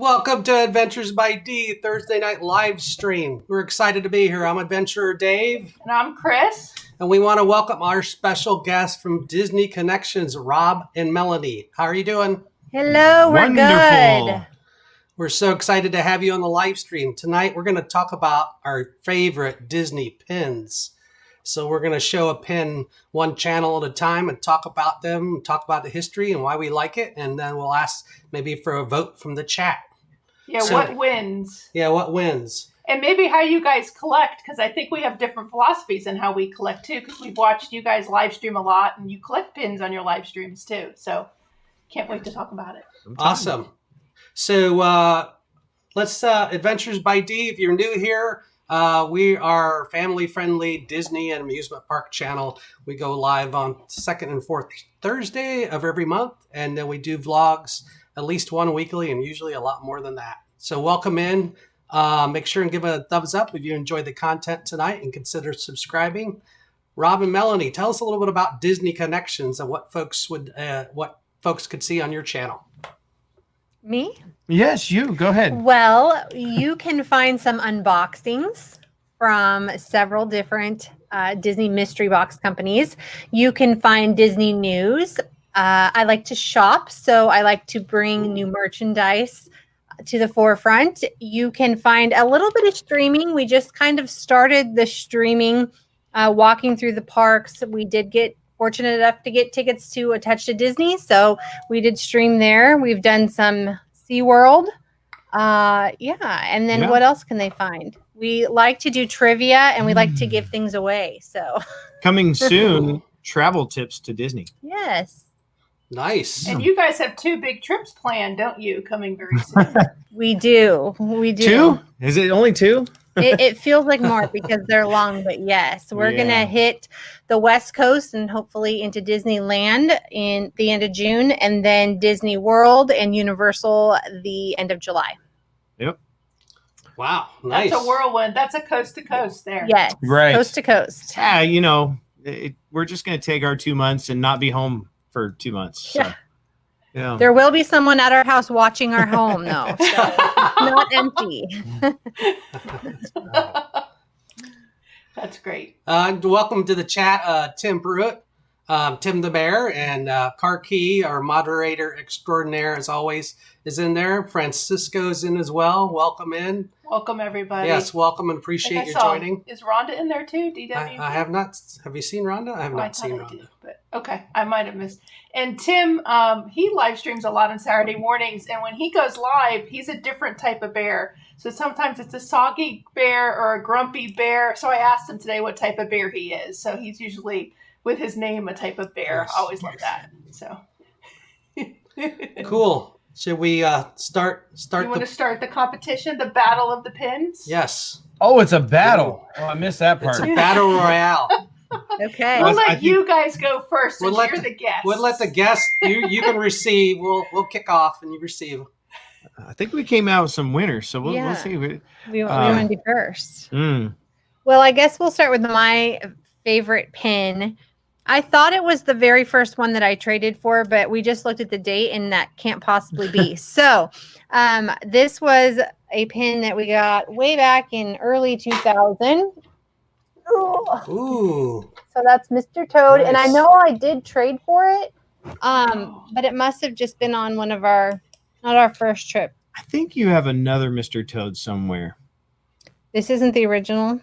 Welcome to Adventures by D, Thursday night live stream. We're excited to be here. I'm Adventurer Dave. And I'm Kris. And we want to welcome our special guest from Disney Connexions, Rob and Melanie. How are you doing? Hello, we're Wonderful. good. We're so excited to have you on the live stream. Tonight, we're going to talk about our favorite Disney pins. So we're going to show a pin one channel at a time and talk about them, talk about the history and why we like it. And then we'll ask maybe for a vote from the chat. Yeah, So- what wins? Yeah, what wins? And maybe how you guys collect, because I think we have different philosophies in how we collect too, because we've watched you guys live stream a lot and you collect pins on your live streams too. So can't wait to talk about it. Awesome. So let's Adventures by D. If you're new here, we are family-friendly Disney and amusement park channel. We go live on second and fourth Thursday of every month, and then we do vlogs at least one weekly, and usually a lot more than that. So welcome in. Make sure and give a thumbs up if you enjoyed the content tonight, and consider subscribing. Rob and Melanie, tell us a little bit about Disney Connexions and what folks could see on your channel. Me? Yes, you. Go ahead. Well, you can find some unboxings from several different Disney mystery box companies. You can find Disney news. I like to shop, so I like to bring new merchandise to the forefront. You can find a little bit of streaming. We just kind of started the streaming, walking through the parks. We did get fortunate enough to get tickets to A Touch to Disney, so we did stream there. We've done some SeaWorld. And then what else can they find? We like to do trivia, and we like to give things away. So Coming soon, travel tips to Disney. yes, Nice. And you guys have 2 big trips planned, don't you, coming very soon? we do. We do. 2? Is it only 2? It feels like more because they're long, but yes, we're Yeah. gonna hit the West Coast and hopefully into Disneyland in the end of June, and then Disney World and Universal the end of July. Yep. Wow. Nice. That's a whirlwind. That's a coast to coast there. Yes, Right. coast to coast. We're just going to take our 2 months and not be home for 2 months. So, Yeah. yeah. There will be someone at our house watching our home, though, so not empty. That's great. Welcome to the chat, Tim Pruitt, Tim the Bear, and Car Key, our moderator extraordinaire, as always, is in there. Francisco's in as well. Welcome in. Welcome, everybody. Yes, welcome and appreciate you joining. Is Rhonda in there too? DW? I have not. Have you seen Rhonda? I have Oh, I not seen thought I Rhonda. did, but okay, I might have missed. And Tim, he live streams a lot on Saturday mornings, and when he goes live, he's a different type of bear. So sometimes it's a soggy bear or a grumpy bear. So I asked him today what type of bear he is. So he's usually with his name a type of bear. Yes. I always love that. So Cool. Should we start? You want to start the competition, the battle of the pins? Yes. Oh, it's a battle. Oh, I missed that It's part. a battle royale. Okay. We'll I let think- you guys go first We'll since let you're the- the guest. We'll let the guest. You can receive. We'll kick off and you receive. I think we came out with some winners, so we'll Yeah. see. We want to be first. Mm. Well, I guess we'll start with my favorite pin. I thought it was the very first one that I traded for, but we just looked at the date and that can't possibly be. So this was a pin that we got way back in early 2000. Ooh. So that's Mr. Toad. And I Nice. know I did trade for it, but it must have just been on one of not our first trip. I think you have another Mr. Toad somewhere. This isn't the original.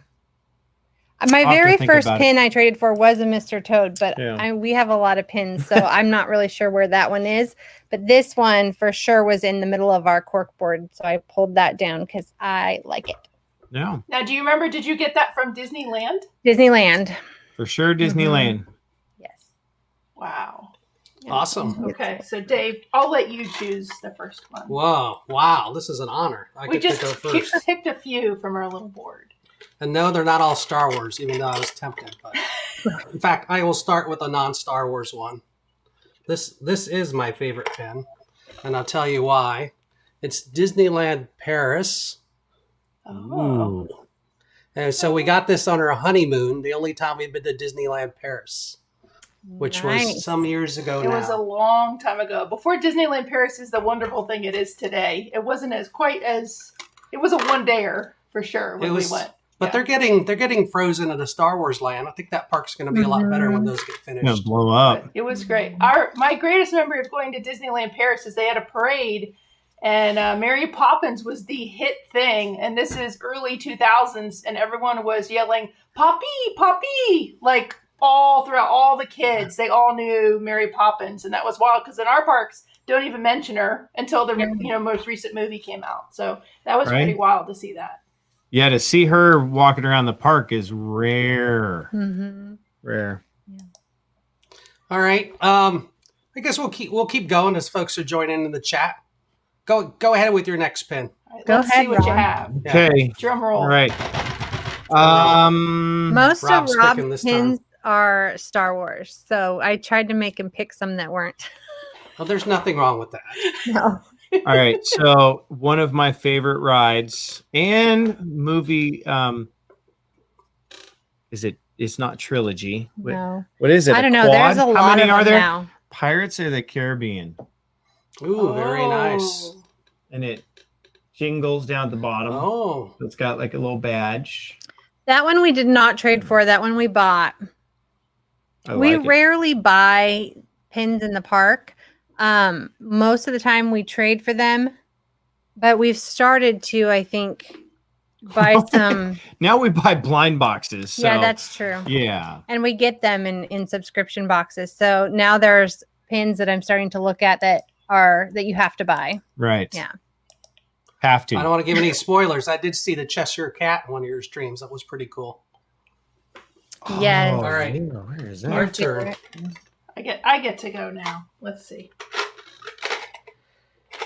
My I'll have to very think first about pin I traded for was a Mr. Toad, but Yeah. we have a lot of pins, so I'm not really sure where that one is. But this one for sure was in the middle of our cork board, so I pulled that down because I like it. No, Now, do you remember, did you get that from Disneyland? Disneyland. for sure, Disneyland. Yes. Wow. Yeah. Awesome. Okay, so Dave, I'll let you choose the first one. Whoa. Wow. This is an honor. I We get to just go first. picked a few from our little board. And no, they're not all Star Wars, even though I was tempted. But in fact, I will start with a non-Star Wars one. This is my favorite pin, and I'll tell you why. It's Disneyland Paris. Oh. And so we got this on our honeymoon, the only time we've been to Disneyland Paris. which Nice. was some years ago It now. was a long time ago. Before Disneyland Paris is the wonderful thing it is today. It wasn't as quite as. It was a one-dayer for sure when we went. But they're getting frozen at a Star Wars land. I think that park's going to be a lot better when those get Gonna finished. blow up. But it was great. My greatest memory of going to Disneyland Paris is they had a parade, and Mary Poppins was the hit thing. And this is early 2000s, and everyone was yelling "Poppy, Poppy!" like all throughout. All the kids, they all knew Mary Poppins, and that was wild because in our parks don't even mention her until the most recent movie came out. So that was pretty wild to see that. Yeah, to see her walking around the park is rare. Mm-hmm. Rare. Yeah. All right. I guess we'll keep going as folks are joining in the chat. Go ahead with your next pin. All right, Go let's ahead, see what you Rob. have. Okay. Drum roll. All right. Most Rob's of Rob's picking this pins are Star Wars, so I tried to make him pick some that weren't. Well, there's nothing wrong with that. No. All right. So one of my favorite rides and movie it's not trilogy. No. What is it? I don't know. Quad? There's a How lot many of are them there? now. Pirates of the Caribbean. Ooh, very nice. And it jingles down at the bottom. Oh, So it's got like a little badge. That one we did not trade for. That one we bought. We like it. rarely buy pins in the park. Most of the time we trade for them, but we've started to, I think, buy some. Now we buy blind boxes. So, Yeah, that's true. yeah. And we get them in subscription boxes. So now there's pins that I'm starting to look at that you have to buy. Right. Yeah. Have to. I don't want to give any spoilers. I did see the Cheshire Cat in one of your streams. That was pretty cool. Yes. All right. yeah, where is Our that? turn. I get to go now. Let's see.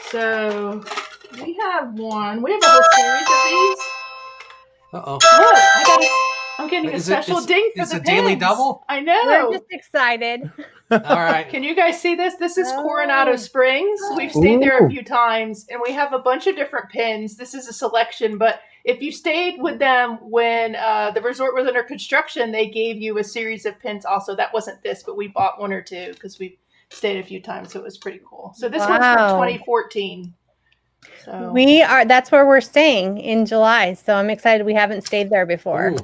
So we have one. We have a whole series of these. Uh-oh. Look, I'm getting a special ding for it's the a daily pins. double? I know. We're just excited. All right. Can you guys see this? This is Oh. Coronado Springs. We've stayed there a Ooh. few times, and we have a bunch of different pins. This is a selection, but if you stayed with them when the resort was under construction, they gave you a series of pins also. That wasn't this, but we bought one or two because we stayed a few times, so it was pretty cool. So this one's from Wow. 2014. So That's where we're staying in July. So I'm excited we haven't stayed there before. Ooh.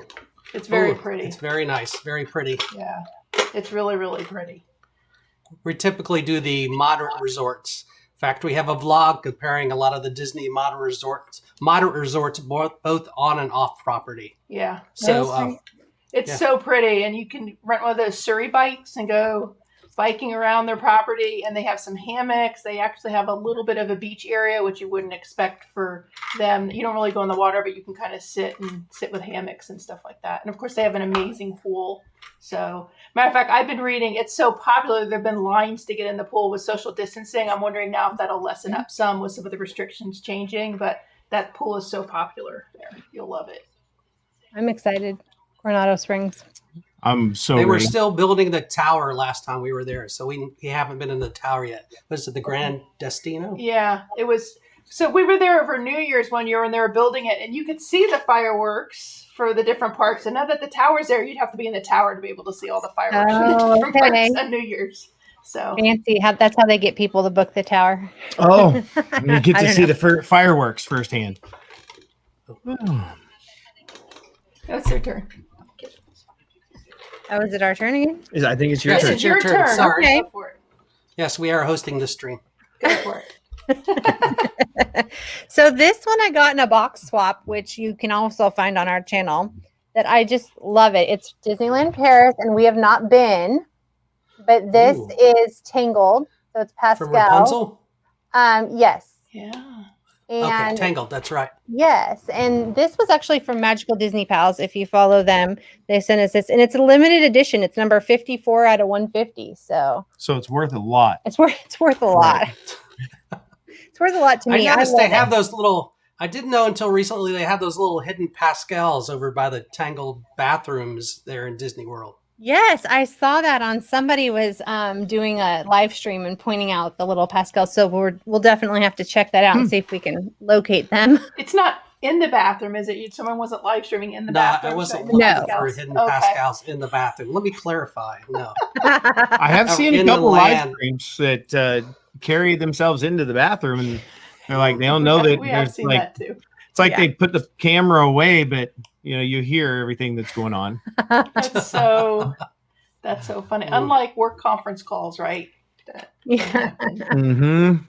it's very Ooh, pretty. It's very nice. Very pretty. Yeah, it's really, really pretty. We typically do the moderate resorts. In fact, we have a vlog comparing a lot of the Disney moderate resorts both on and off property. Yeah. So It's Yeah. so pretty, and you can rent one of those Surrey bikes and go biking around their property, and they have some hammocks. They actually have a little bit of a beach area, which you wouldn't expect for them. You don't really go in the water, but you can kind of sit with hammocks and stuff like that. And of course, they have an amazing pool. So, matter of fact, I've been reading, it's so popular, there have been lines to get in the pool with social distancing. I'm wondering now if that'll lessen up some with some of the restrictions changing, but that pool is so popular there. You'll love it. I'm excited. Coronado Springs. I'm so they were ready. still building the tower last time we were there, so we haven't been in the tower yet. Was it the Grand Destino? Yeah, it was. So we were there over New Year's one year when they were building it, and you could see the fireworks for the different parks. And now that the tower's there, you'd have to be in the tower to be able to see all the fireworks from the different okay. parks on New Year's. So Fancy. That's how they get people to book the tower. Oh, you get I to don't see know. the fireworks firsthand. it's their turn. Oh, is it our turn again? I think it's your Yes, turn. it's your turn. Sorry. Okay. Go for it. Yes, we are hosting the stream. Go for it. So this one I got in a box swap, which you can also find on our channel. That I just love it. It's Disneyland Paris, and we have not been, but this Ooh. is Tangled, so it's From Pascal. Rapunzel? Yes, Yeah. Okay, and Tangled, that's right. yes, and this was actually from Magical Disney Pals. If you follow them, they sent us this, and it's a limited edition. It's number 54 out of 150, so So it's worth a lot. it's worth a lot. It's worth a lot to me. I noticed love they have it. those little. I didn't know until recently they have those little hidden Pascals over by the Tangled bathrooms there in Disney World. Yes, I saw that on somebody was doing a live stream and pointing out the little Pascal. So we'll definitely have to check that out and see if we can locate them. It's not in the bathroom, is it? Someone wasn't live streaming in the No, bathroom. I wasn't showing looking No. for hidden Okay. Pascals in the bathroom. Let me clarify. No. I have seen a In the couple live land. streams that carry themselves into the bathroom, and they're like, they don't know that We have there's seen like, that too. it's like Yeah. they put the camera away, but you hear everything that's going on. That's so funny. Unlike work conference calls, right? Yeah. Mm-hmm.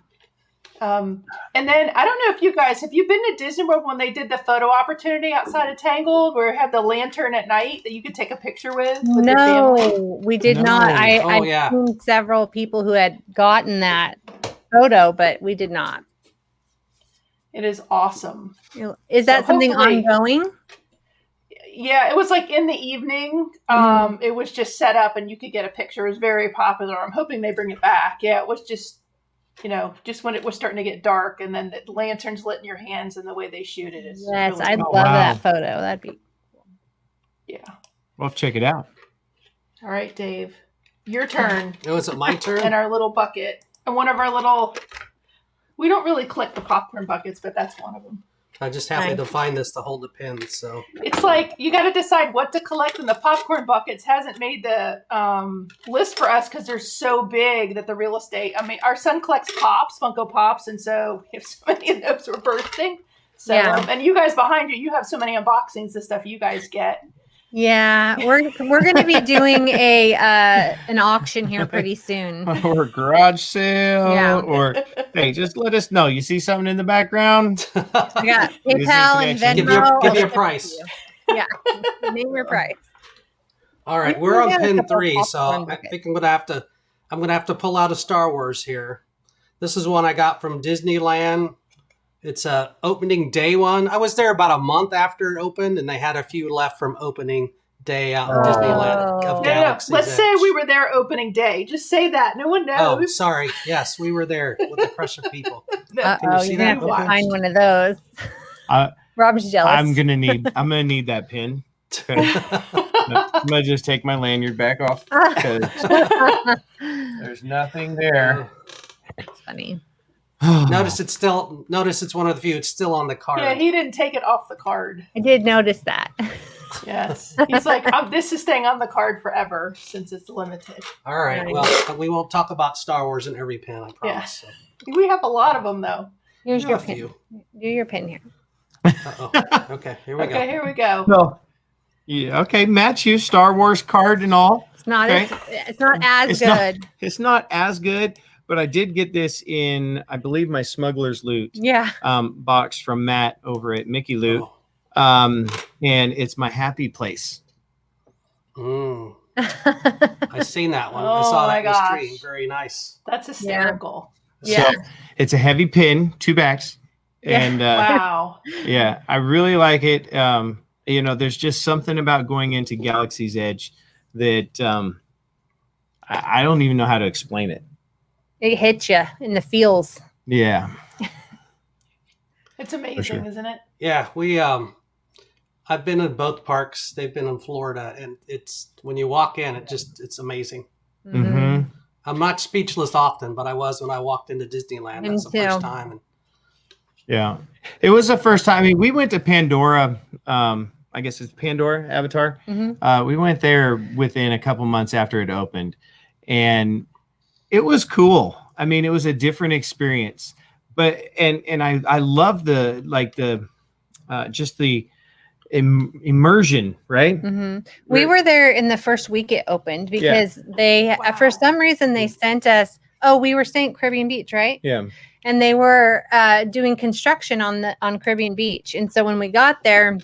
And then I don't know if you guys have you been to Disney World when they did the photo opportunity outside of Tangled, where it had the lantern at night that you could take a picture with your family? No, we did No. not. Oh, I've yeah. seen several people who had gotten that photo, but we did not. It is awesome. Is that So something hopefully- ongoing? Yeah, it was like in the evening. It was just set up and you could get a picture. It was very popular. I'm hoping they bring it back. Yeah, it was just when it was starting to get dark, and then the lanterns lit in your hands, and the way they shoot it is Yes, really I'd cool. love wow. that photo. That'd be Yeah. Well, check it out. All right, Dave, your turn. Oh, is it my turn? And our little bucket, and one of our little. We don't really collect the popcorn buckets, but that's one of them. I just happened to find this to hold the pins. So It's like you got to decide what to collect, and the popcorn buckets hasn't made the list for us because they're so big that the real estate. I mean, our son collects pops, Funko Pops, and so we have so many of those we're bursting. So, Yeah. And you guys behind you have so many unboxings and stuff you guys get. Yeah, we're going to be doing an auction here pretty soon. Or garage sale, Yeah. or hey, just let us know. You see something in the background? We got Disney PayPal and Connexions. Venmo. Give you a I'll price. ship it to you. Yeah, name your price. all right, We we're on got a pin couple 3, so popcorn I buckets. think I'm gonna have to pull out a Star Wars here. This is one I got from Disneyland. It's a opening day one. I was there about a month after it opened, and they had a few left from opening day out in Oh. Disneyland of No, No, Galaxy's let's say Edge. we were there opening day. Just say that. No one Oh, knows. sorry. Yes, we were there with a crush of people. No. Can you Uh-oh, see you're that? going to have Okay. to find one of those. Uh, Rob's jealous. I'm gonna need that pin. Okay. I'm gonna just take my lanyard back off because there's nothing there. That's funny. Notice it's one of the few. It's still on the card. Yeah, he didn't take it off the card. I did notice that. Yes. He's like, this is staying on the card forever since it's limited. All right. Nice. Well, we won't talk about Star Wars in every pin, I promise. So, We have a lot of them, though. Here's do your a pin. few. Do your pin here. Uh-oh. Okay, here we Okay, go. here we go. So, yeah, okay, match you Star Wars card and all. It's not Okay. it's not as It's not- good. It's not as good, but I did get this in, I believe, my Smuggler's Loot Yeah. box from Matt over at Mickey Loot. Oh. And it's my happy place. Mm, I seen that one. I Oh saw my that in the gosh. stream. Very nice. That's hysterical. Yeah. So it's a heavy pin, 2 backs. Yeah. And Wow. yeah, I really like it. There's just something about going into Galaxy's Edge that I don't even know how to explain it. It hits you in the feels. Yeah. It's amazing, sure. isn't it? Yeah, we I've been in both parks. They've been in Florida, and it's when you walk in, it's amazing. Mhm. Mm-hmm. I'm not speechless often, but I was when I walked into Disneyland. Me That's the too. first time. And Yeah. It was the first time. I mean, we went to Pandora. I guess it's Pandora Avatar. Mhm. We went there within a couple months after it opened, and it was cool. I mean, it was a different experience, but and I love the just the immersion, right? Mhm. We were there in the first week it opened because they, for Wow. some reason, they sent us. Oh, we were staying at Caribbean Beach, right? Yeah. And they were doing construction on Caribbean Beach, and so when we got there,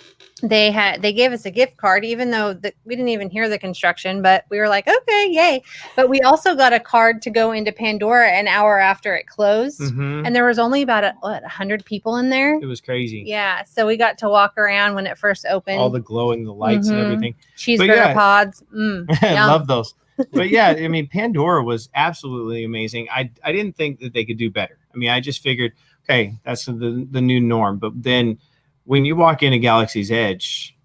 they gave us a gift card, even though we didn't even hear the construction, but we were like, okay, yay! But we also got a card to go into Pandora an hour after it closed, Mhm. and there was only about 100 people in there. It was crazy. Yeah, so we got to walk around when it first opened. All the glowing, the lights and Mhm. everything. cheeseburger yeah. pods. I Yum. love those. But yeah, I mean, Pandora was absolutely amazing. I didn't think that they could do better. I mean, I just figured, okay, that's the new norm. But then when you walk into Galaxy's Edge,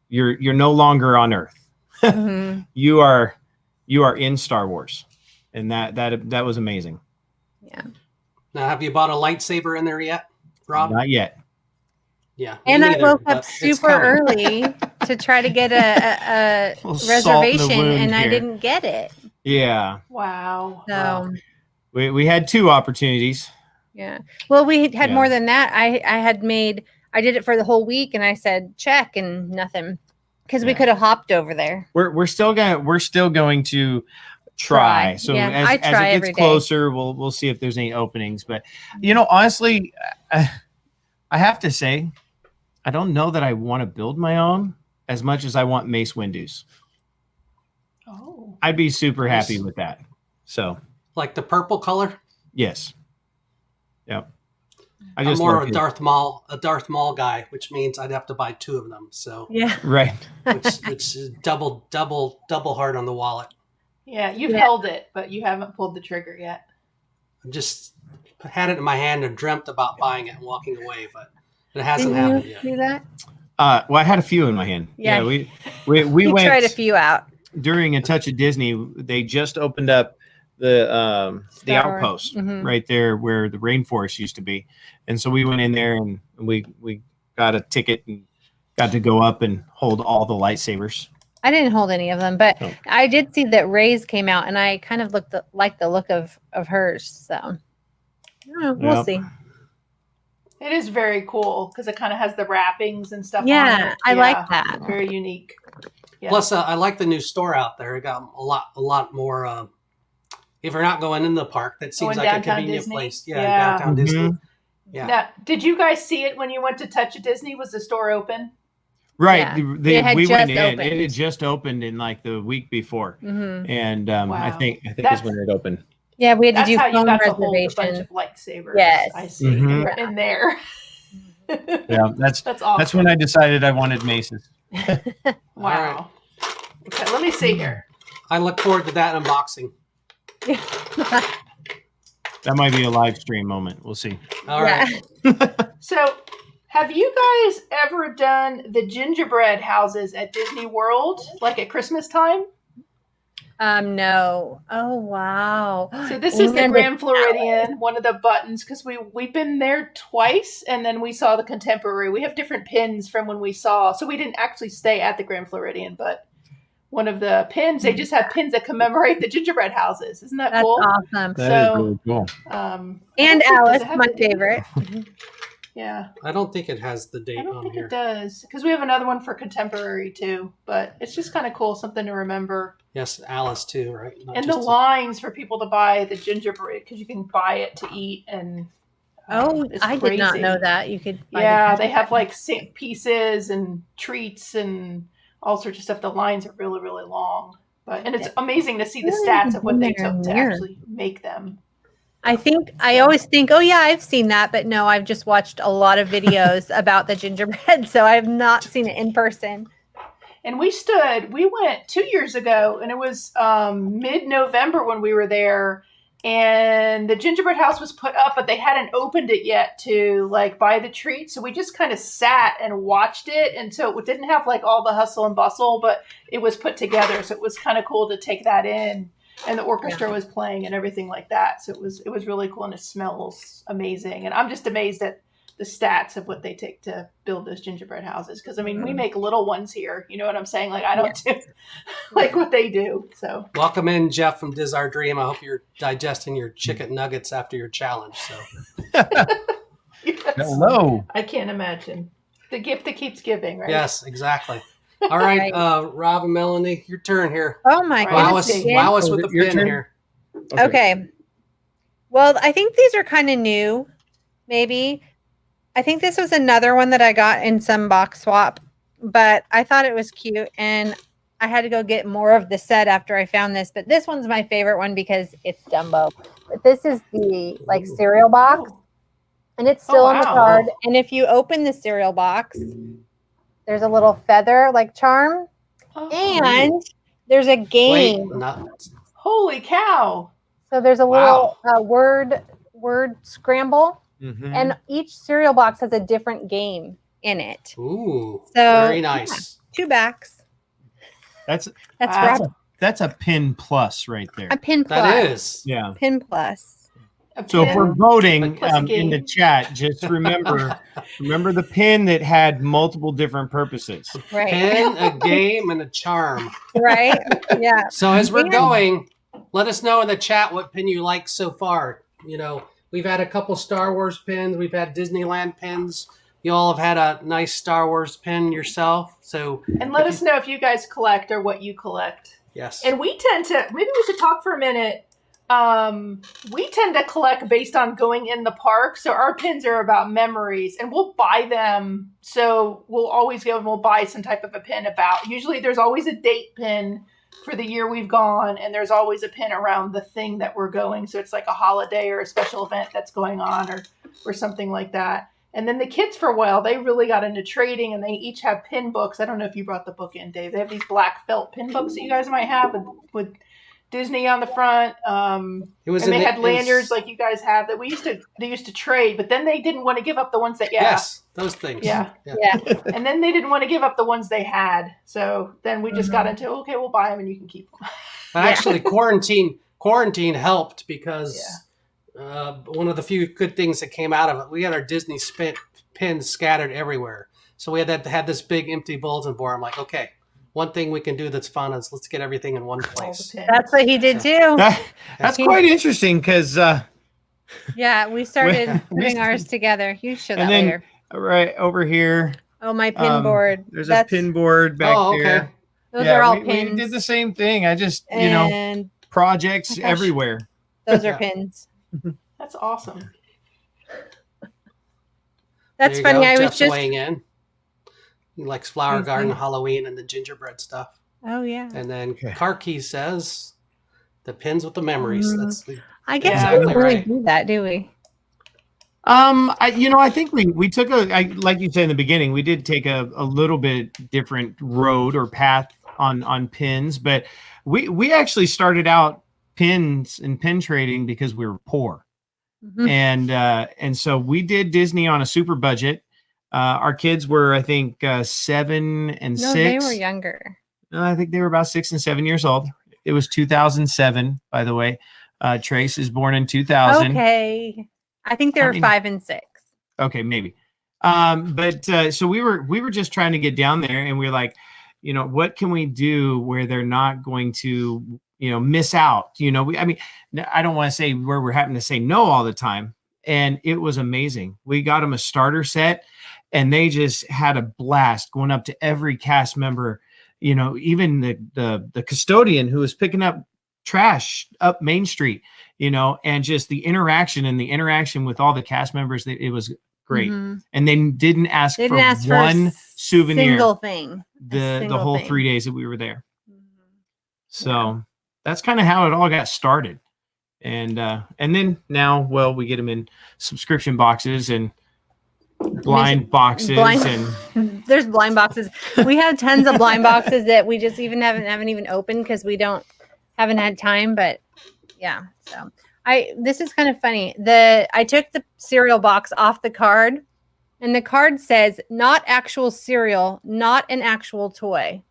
you're no longer on Earth. Mhm. You are in Star Wars, and that was amazing. Yeah. now, have you bought a lightsaber in there yet, Rob? Not yet. Yeah. me And I neither, woke but up it's super coming. early to try to get a Little salt in the reservation, wound and I here. didn't get it. Yeah. Wow. So Wow. We had 2 opportunities. yeah. Well, we had Yeah. more than that. I did it for the whole week, and I said check and nothing because we Yeah. could have hopped over there. We're still going to try. So Yeah, as I it try gets every day. closer, we'll see if there's any openings. But honestly, I have to say, I don't know that I want to build my own as much as I want Mace Windu's. Oh. I'd be super Nice. happy with that. So Like the purple color. yes, yep. I I'm just more love of his- a Darth Maul guy, which means I'd have to buy 2 of them. So Yeah. right. which is double hard on the wallet. Yeah, you've Yeah. held it, but you haven't pulled the trigger yet. I just had it in my hand and dreamt about buying it and walking away, but it Didn't hasn't you happened yet. do that? Well, I had a few in my hand. Yeah. we You went tried a few out. during A Touch of Disney. They just opened up the Star Wars. outpost Mhm. right there where the rainforest used to be, and so we went in there and we got a ticket and got to go up and hold all the lightsabers. I didn't hold any of them, but Oh. I did see that Ray's came out, and I kind of like the look of hers. So we'll Yep. see. It is very cool because it kind of has the wrappings and stuff on Yeah, it. I like that. Very unique. Yeah. Plus, I like the new store out there. It got a lot more. If you're not going in the park, that seems in like a downtown convenient Disney? place. Yeah. Downtown Disney. Mhm. Yeah. Now, did you guys see it when you went to Touch of Disney? Was the store open? Right. Yeah. They- It had we went just in. opened. It had just opened in like the week before, Hmm. and I Wow. think That's- is when it opened. Yeah, we had to That's do how you phone got to hold a bunch reservation. of lightsabers. Yes. I see. Mhm. In there. Yeah, that's awesome. when I decided I wanted maces. Wow. Okay, let me see here. I look forward to that unboxing. That might be a live stream moment. We'll see. All right. So, have you guys ever done the gingerbread houses at Disney World, like at Christmas time? No. Oh wow. So this is the And Grand Floridian, one of the buttons, because we've been there twice, and then we saw the Contemporary. We have different pins from when we saw, so we didn't actually stay at the Grand Floridian, but one of the pins, they just have pins that commemorate the gingerbread houses. Isn't that That's cool? awesome. That is So- really cool. And does it Alice, have my the date? favorite. Yeah, I don't think it has the date I don't on think here. it does, because we have another one for Contemporary too. But it's just kind of cool, something to remember. Yes, Alice too, right? Not And the just lines for people to buy the gingerbread, because you can buy it to eat, and Oh, it's I did not crazy. know that you could. buy Yeah, the they have like pieces and treats and all sorts of stuff. The lines are really, really long, and it's amazing to see the Really stats of what they been there took to near. actually make them. I always think, oh yeah, I've seen that, but no, I've just watched a lot of videos about the gingerbread, so I have not seen it in person. And we went 2 years ago, and it was mid-November when we were there, and the gingerbread house was put up, but they hadn't opened it yet to like buy the treats. So we just kind of sat and watched it. And so it didn't have like all the hustle and bustle, but it was put together. So it was kind of cool to take that in. And the orchestra was playing and everything like that. So it was really cool, and it smells amazing. And I'm just amazed at the stats of what they take to build those gingerbread houses. Because I mean, we make little ones here. You know what I'm saying? Like I don't do like what they do. So welcome in, Jeff from Diz Our Dream. I hope you're digesting your chicken nuggets after your challenge. So yes, Hello. I can't imagine the gift that keeps giving, right? yes, exactly. All right, Rob and Melanie, your turn here. Oh my Right. Wow goodness! us, again? wow us with the Your pin turn? here. Okay. Well, I think these are kind of new. Maybe. I think this was another one that I got in some box swap, but I thought it was cute, and I had to go get more of the set after I found this. But this one's my favorite one because it's Dumbo. But this is the like cereal box, and it's still on the wow. card. And if you open the cereal box, there's a little feather like charm, Oh, and there's a Wait, game. not holy cow! So there's a Wow. little word scramble. Mhm. And each cereal box has a different game in it. ooh, So very nice. 2 backs. That's That's Wow. Rob. that's a pin plus right there. A pin plus. That is. Yeah. Pin plus. So if we're voting plus a in the game. chat, just remember the pin that had multiple different purposes. Right. Pin, a game, and a charm. Right. Yeah. So as we're And- going, let us know in the chat what pin you like so far. You know, we've had a couple Star Wars pins. We've had Disneyland pins. You all have had a nice Star Wars pin yourself. So And let us know if you guys collect or what you collect. yes. And we tend to, maybe we should talk for a minute. We tend to collect based on going in the park. So our pins are about memories and we'll buy them. So we'll always go and we'll buy some type of a pin about, usually there's always a date pin for the year we've gone. And there's always a pin around the thing that we're going. So it's like a holiday or a special event that's going on or something like that. And then the kids for a while, they really got into trading and they each have pin books. I don't know if you brought the book in, Dave. They have these black felt pin books that you guys might have with Disney on the front. It was and in they the- had lanyards like you guys have that they used to trade, but then they didn't want to give up the ones that, Yes, those things. Yeah. Yeah. And then they didn't want to give up the ones they had. So then we just got into, okay, we'll buy them and you can keep them. But actually, quarantine helped because one of the few good things that came out of it, we had our Disney pins scattered everywhere. So we had to have this big empty bulletin board. I'm like, okay, one thing we can do that's fun is let's get everything in one All the place. pins. That's what he did too. That's quite interesting because Yeah, we started We- putting ours together. You show that And then- later. right over here, Oh, my pin board. there's a pin board back Oh, okay. there. Those are all we pins. did the same thing. I just and projects Oh, gosh. everywhere. those are Yeah. pins. That's awesome. That's There you funny. go. I was Jeff's just. weighing in. He likes flower Mhm. garden, Halloween, and the gingerbread stuff. Oh yeah. And then Okay. Car Key says the pins with the memories. Mhm. That's the I guess Yeah. we don't Exactly really right. do that, do we? I think we took like you said in the beginning, we did take a little bit different road or path on pins, but we actually started out pins and pin trading because we were poor. Mhm. And so we did Disney on a super budget. Our kids were, I think, 7 and No, 6. they were younger. No, I think they were about 6 and 7 years old. It was 2007, by the way. Trace is born in 2000. Okay. I think they I were mean- 5 and 6. Okay, maybe. But so we were just trying to get down there, and we were like, what can we do where they're not going to, miss out? I don't want to say where we're having to say no all the time. And it was amazing. We got them a starter set, and they just had a blast going up to every cast member. Even the custodian who was picking up trash up Main Street. And just the interaction with all the cast members, it was great. Mhm. And they didn't ask They for didn't ask for a one souvenir single thing. the single whole thing. 3 days that we were there. Mhm. So that's kind of how it all got started. And then now, well, we get them in subscription boxes and blind boxes and There's blind boxes. We have tons of blind boxes that we just haven't even opened because we haven't had time. But yeah, so this is kind of funny. I took the cereal box off the card, and the card says "not actual cereal, not an actual toy."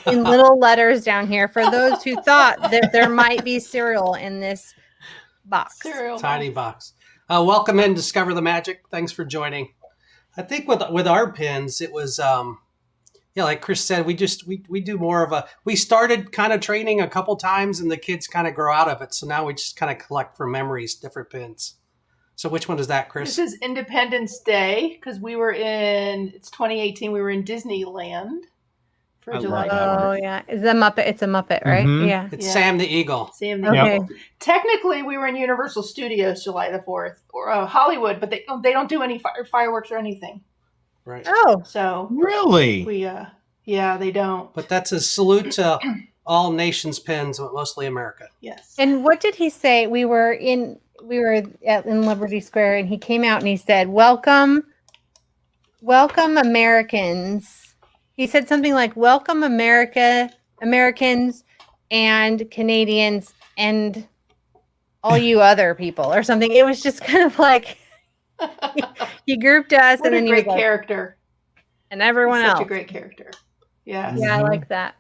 In little letters down here for those who thought that there might be cereal in this box. Cereal. tiny box. Welcome in, Discover the Magic. Thanks for joining. I think with our pins, it was like Kris said, we do more of we started kind of training a couple times, and the kids kind of grow out of it. So now we just kind of collect from memories different pins. So which one is that, Kris? This is Independence Day because it's 2018. We were in Disneyland for I July love that 4th. Oh yeah, it's a Muppet, right? Mhm. Yeah. It's Yeah. Sam the Eagle. Sam the Okay. Eagle. Technically, we were in Universal Studios July the 4th, or Hollywood, but they don't do any fireworks or anything. Right. Oh, So really? they don't. But that's a salute to all nations pins, but mostly America. Yes. and what did he say? We were in Liberty Square, and he came out and he said, "Welcome, Americans." He said something like, "Welcome, Americans, and Canadians, and all you other people," or something. It was just kind of like he grouped us, What and a then he was great like, character. and everyone Such else. a great character. Yes. Yeah, I Mhm. like that.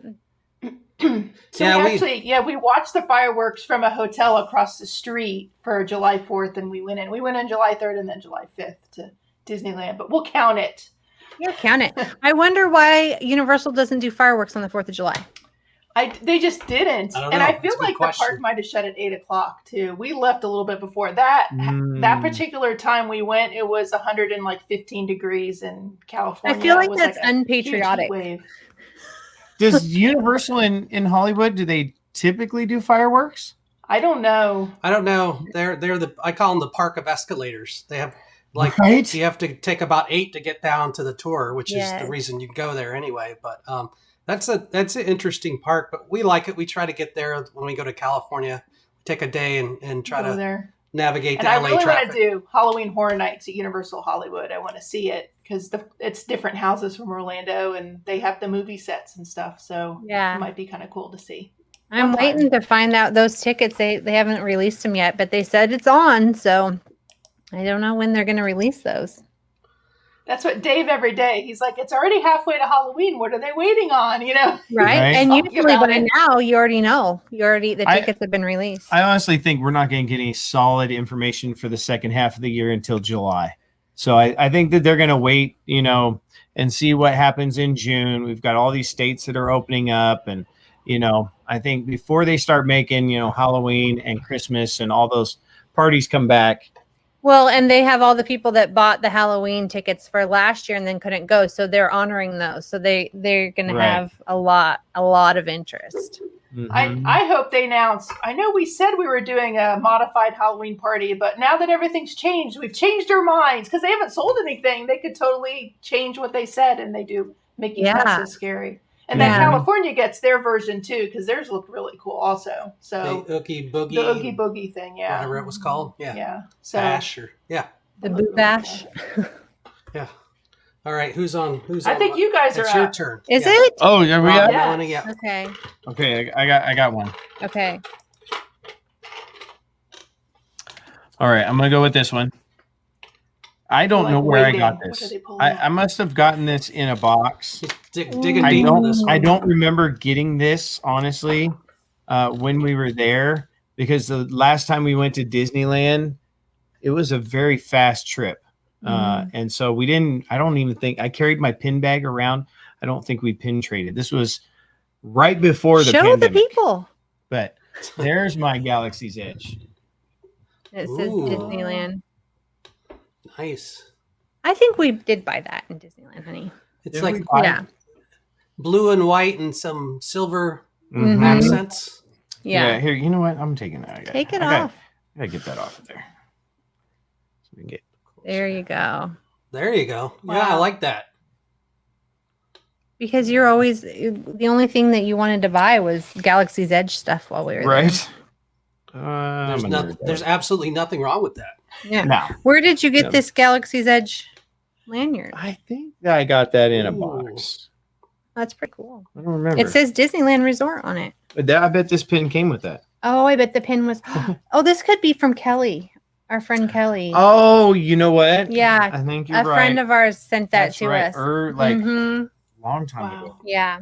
We watched the fireworks from a hotel across the street for July 4th, and we went in. We went in July 3rd and then July 5th to Disneyland, but we'll count it. Yeah, count it. I wonder why Universal doesn't do fireworks on the 4th of July. They just didn't. I feel like the park might have shut at 8 o'clock too. We left a little bit before that. That particular time we went, it was 115 degrees in California. I feel like that's unpatriotic. Does Universal in Hollywood, do they typically do fireworks? I don't know. They're I call them the park of escalators. They have you have to take about 8 to get down to the tour, which is the reason you go there anyway. But that's an interesting park, but we like it. We try to get there when we go to California, take a day and try to there. Navigate the LA traffic. And I really want to do Halloween Horror Nights at Universal Hollywood. I want to see it because it's different houses from Orlando and they have the movie sets and stuff. So it might be kind of cool to see. I'm waiting to find out those tickets. They haven't released them yet, but they said it's on. So I don't know when they're going to release those. That's what Dave every day. He's like, it's already halfway to Halloween. What are they waiting on? Right. And usually by now you already know. The tickets have been released. I honestly think we're not going to get any solid information for the second half of the year until July. So I think that they're going to wait, and see what happens in June. We've got all these states that are opening up, and I think before they start making, Halloween and Christmas and all those parties come back. Well, and they have all the people that bought the Halloween tickets for last year and then couldn't go, so they're honoring those. So they're going to have a lot of interest. Mm-hmm. I hope they announce. I know we said we were doing a modified Halloween party, but now that everything's changed, we've changed our minds because they haven't sold anything. They could totally change what they said, and they do Mickey Mouse is scary. And then California gets their version too, because theirs looked really cool also. So the Oogie Boogie thing, whatever it was called, So Bash or the Boo Bash. All right, who's on? I think you guys are. It's your turn. Is it? Oh, yeah, we got. Melanie, Okay. Okay, I got one. Okay. All right, I'm gonna go with this one. I don't know where I got this. I must have gotten this in a box. Digging deep in this one. I don't remember getting this, honestly, when we were there, because the last time we went to Disneyland, it was a very fast trip. And so I don't even think I carried my pin bag around. I don't think we pin traded. This was right before the pandemic. Show the people. But there's my Galaxy's Edge. It says Disneyland. Nice. I think we did buy that in Disneyland, honey. It's blue and white and some silver accents. Yeah. Here, you know what? I'm taking that. Take it off. I gotta get that off of there. So we can get. There you go. There you go. Wow. Yeah, I like that. Because you're always the only thing that you wanted to buy was Galaxy's Edge stuff while we were there. Right. There's absolutely nothing wrong with that. Yeah. No. Where did you get this Galaxy's Edge lanyard? I think I got that in a box. That's pretty cool. I don't remember. It says Disneyland Resort on it. But I bet this pin came with that. Oh, I bet the pin was. Oh, this could be from Kelly, our friend Kelly. Oh, you know what? Yeah. I think you're right. A friend of ours sent that to us. Long time ago. Yeah.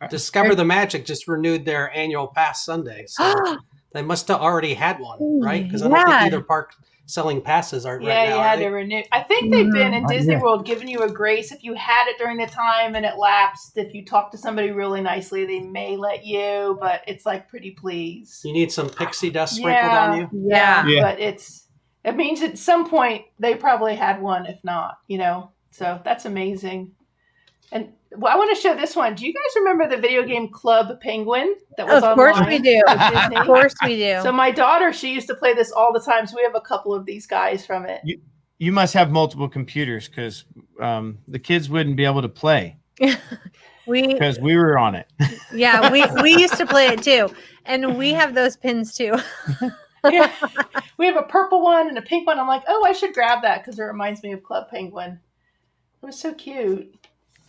Discover the Magic just renewed their annual pass Sunday. So they must have already had one, right? Because I don't think either park selling passes aren't right now. Yeah, you had to renew. I think they've been in Disney World giving you a grace if you had it during the time and it lapsed. If you talk to somebody really nicely, they may let you, but it's like pretty please. You need some pixie dust sprinkled on you. Yeah, but it means at some point they probably had one, if not, So that's amazing. And I want to show this one. Do you guys remember the video game Club Penguin that was online? Of course we do. Of course we do. So my daughter, she used to play this all the time. So we have a couple of these guys from it. You must have multiple computers because the kids wouldn't be able to play. Because we were on it. Yeah, we used to play it too. And we have those pins too. Yeah. We have a purple one and a pink one. I'm like, oh, I should grab that because it reminds me of Club Penguin. It was so cute.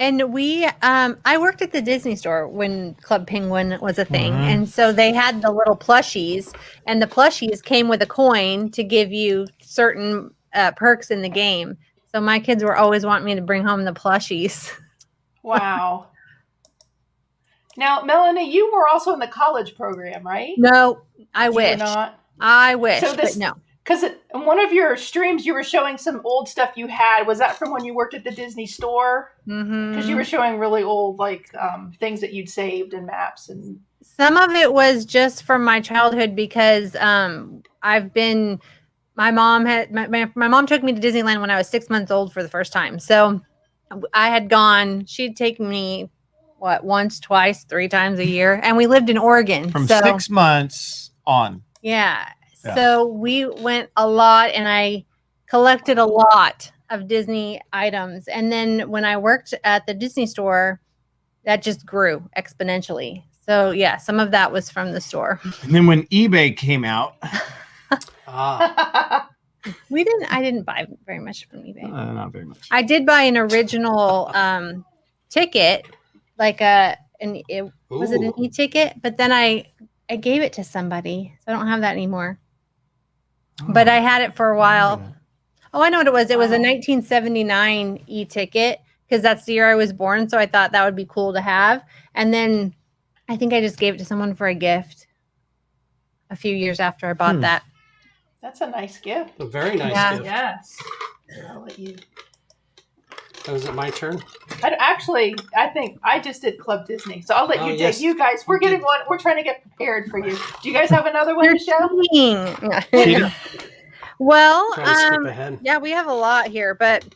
And I worked at the Disney store when Club Penguin was a thing. Mm-hmm. And so they had the little plushies, and the plushies came with a coin to give you certain perks in the game. So my kids were always wanting me to bring home the plushies. Wow. Now, Melanie, you were also in the college program, right? No, I You were wish. not. I wish, So this, but no. because in one of your streams, you were showing some old stuff you had. Was that from when you worked at the Disney store? Because you were showing really old, like things that you'd saved and maps and. Some of it was just from my childhood because my mom took me to Disneyland when I was 6 months old for the first time. So I had gone, she'd take me once, twice, 3 times a year. And we lived in Oregon. From 6 months on. Yeah. So we went a lot and I collected a lot of Disney items. And then when I worked at the Disney store, that just grew exponentially. So yeah, some of that was from the store. And then when eBay came out, I didn't buy very much from eBay. not very much. I did buy an original ticket, like was it an e-ticket? But then I gave it to somebody, so I don't have that anymore. But I had it for a while. Oh, I know what it was. It was a 1979 e-ticket because that's the year I was born. So I thought that would be cool to have. And then I think I just gave it to someone for a gift a few years after I bought that. That's a nice gift. A very nice gift. Yes. I'll let you. Oh, is it my turn? I think I just did Club Disney, so I'll let you take. You guys, we're getting one. We're trying to get prepared for you. Do you guys have another one to show? Well, skip ahead. yeah, we have a lot here, but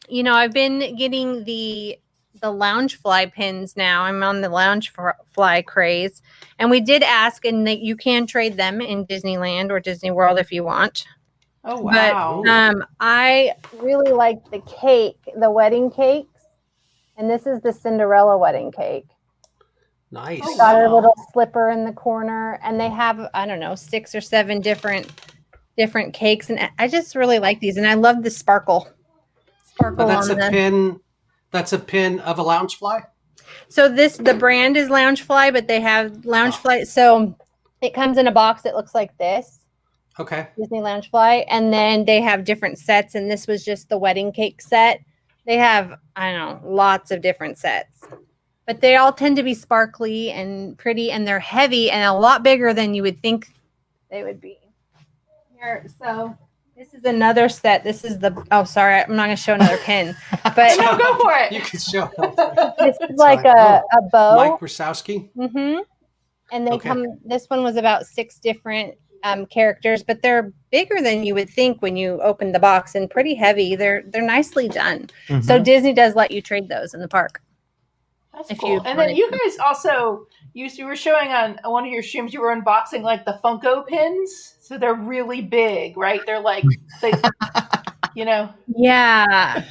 I've been getting the Loungefly pins now. I'm on the Loungefly craze, and we did ask, and that you can trade them in Disneyland or Disney World if you want. Oh wow! But I really like the wedding cakes, and this is the Cinderella wedding cake. Nice. It's got a little slipper in the corner, and they have 6 or 7 different cakes, and I just really like these, and I love the sparkle. That's a pin. That's a pin of a Loungefly. So the brand is Loungefly, but they have Loungefly. So it comes in a box that looks like this. Okay. Disney Loungefly, and then they have different sets, and this was just the wedding cake set. They have lots of different sets, but they all tend to be sparkly and pretty, and they're heavy and a lot bigger than you would think they would be. Here, so this is another set. This is sorry, I'm not going to show another pin, but no, go for it. You can show. This is like a bow. Mike Wazowski. Mm-hmm. And they come. This one was about 6 different characters, but they're bigger than you would think when you open the box, and pretty heavy. They're nicely done. Mm-hmm. So Disney does let you trade those in the park. That's cool. And then you guys also you were showing on one of your streams, you were unboxing like the Funko pins. So they're really big, right? They're like Yeah.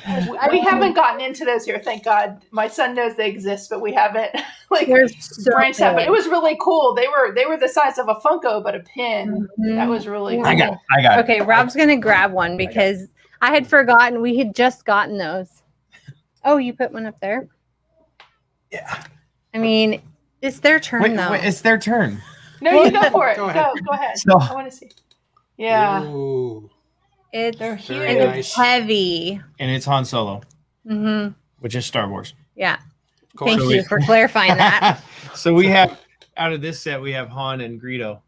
We haven't gotten into those here, thank God. My son knows they exist, but we haven't branched out. But it was really cool. They were the size of a Funko, but a pin. Mm-hmm. That was really cool. I got it. Okay, Rob's gonna grab one because I had forgotten we had just gotten those. Oh, you put one up there? Yeah. I mean, it's their turn though. Wait, it's their turn. No, you go for it. Go ahead. So, I want to see. Yeah. Ooh. They're huge. And it's heavy. And it's Han Solo. Mm-hmm. Which is Star Wars. Yeah. Thank you for clarifying that. So we have, out of this set, we have Han and Greedo.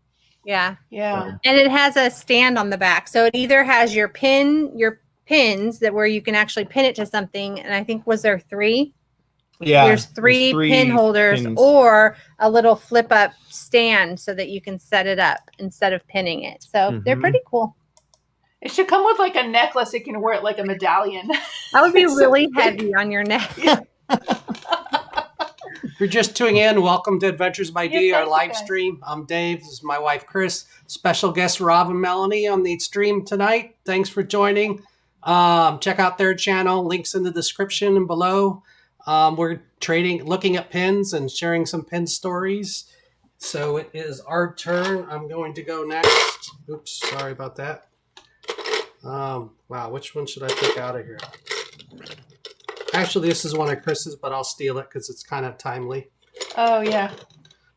Yeah. Yeah. And it has a stand on the back. So it either has your pins where you can actually pin it to something. And I think, was there 3? Yeah. There's three pin holders pins. Or a little flip up stand so that you can set it up instead of pinning it. So they're pretty cool. It should come with like a necklace. You can wear it like a medallion. That would be really heavy on your neck. If you're just tuning in, welcome to Adventures by D, our live stream. I'm Dave. This is my wife, Kris. Special guest, Rob and Melanie on the stream tonight. Thanks for joining. Check out their channel. Links in the description and below. We're looking at pins and sharing some pin stories. So it is our turn. I'm going to go next. Oops, sorry about that. Wow, which one should I pick out of here? Actually, this is one of Kris's, but I'll steal it because it's kind of timely. Oh, yeah.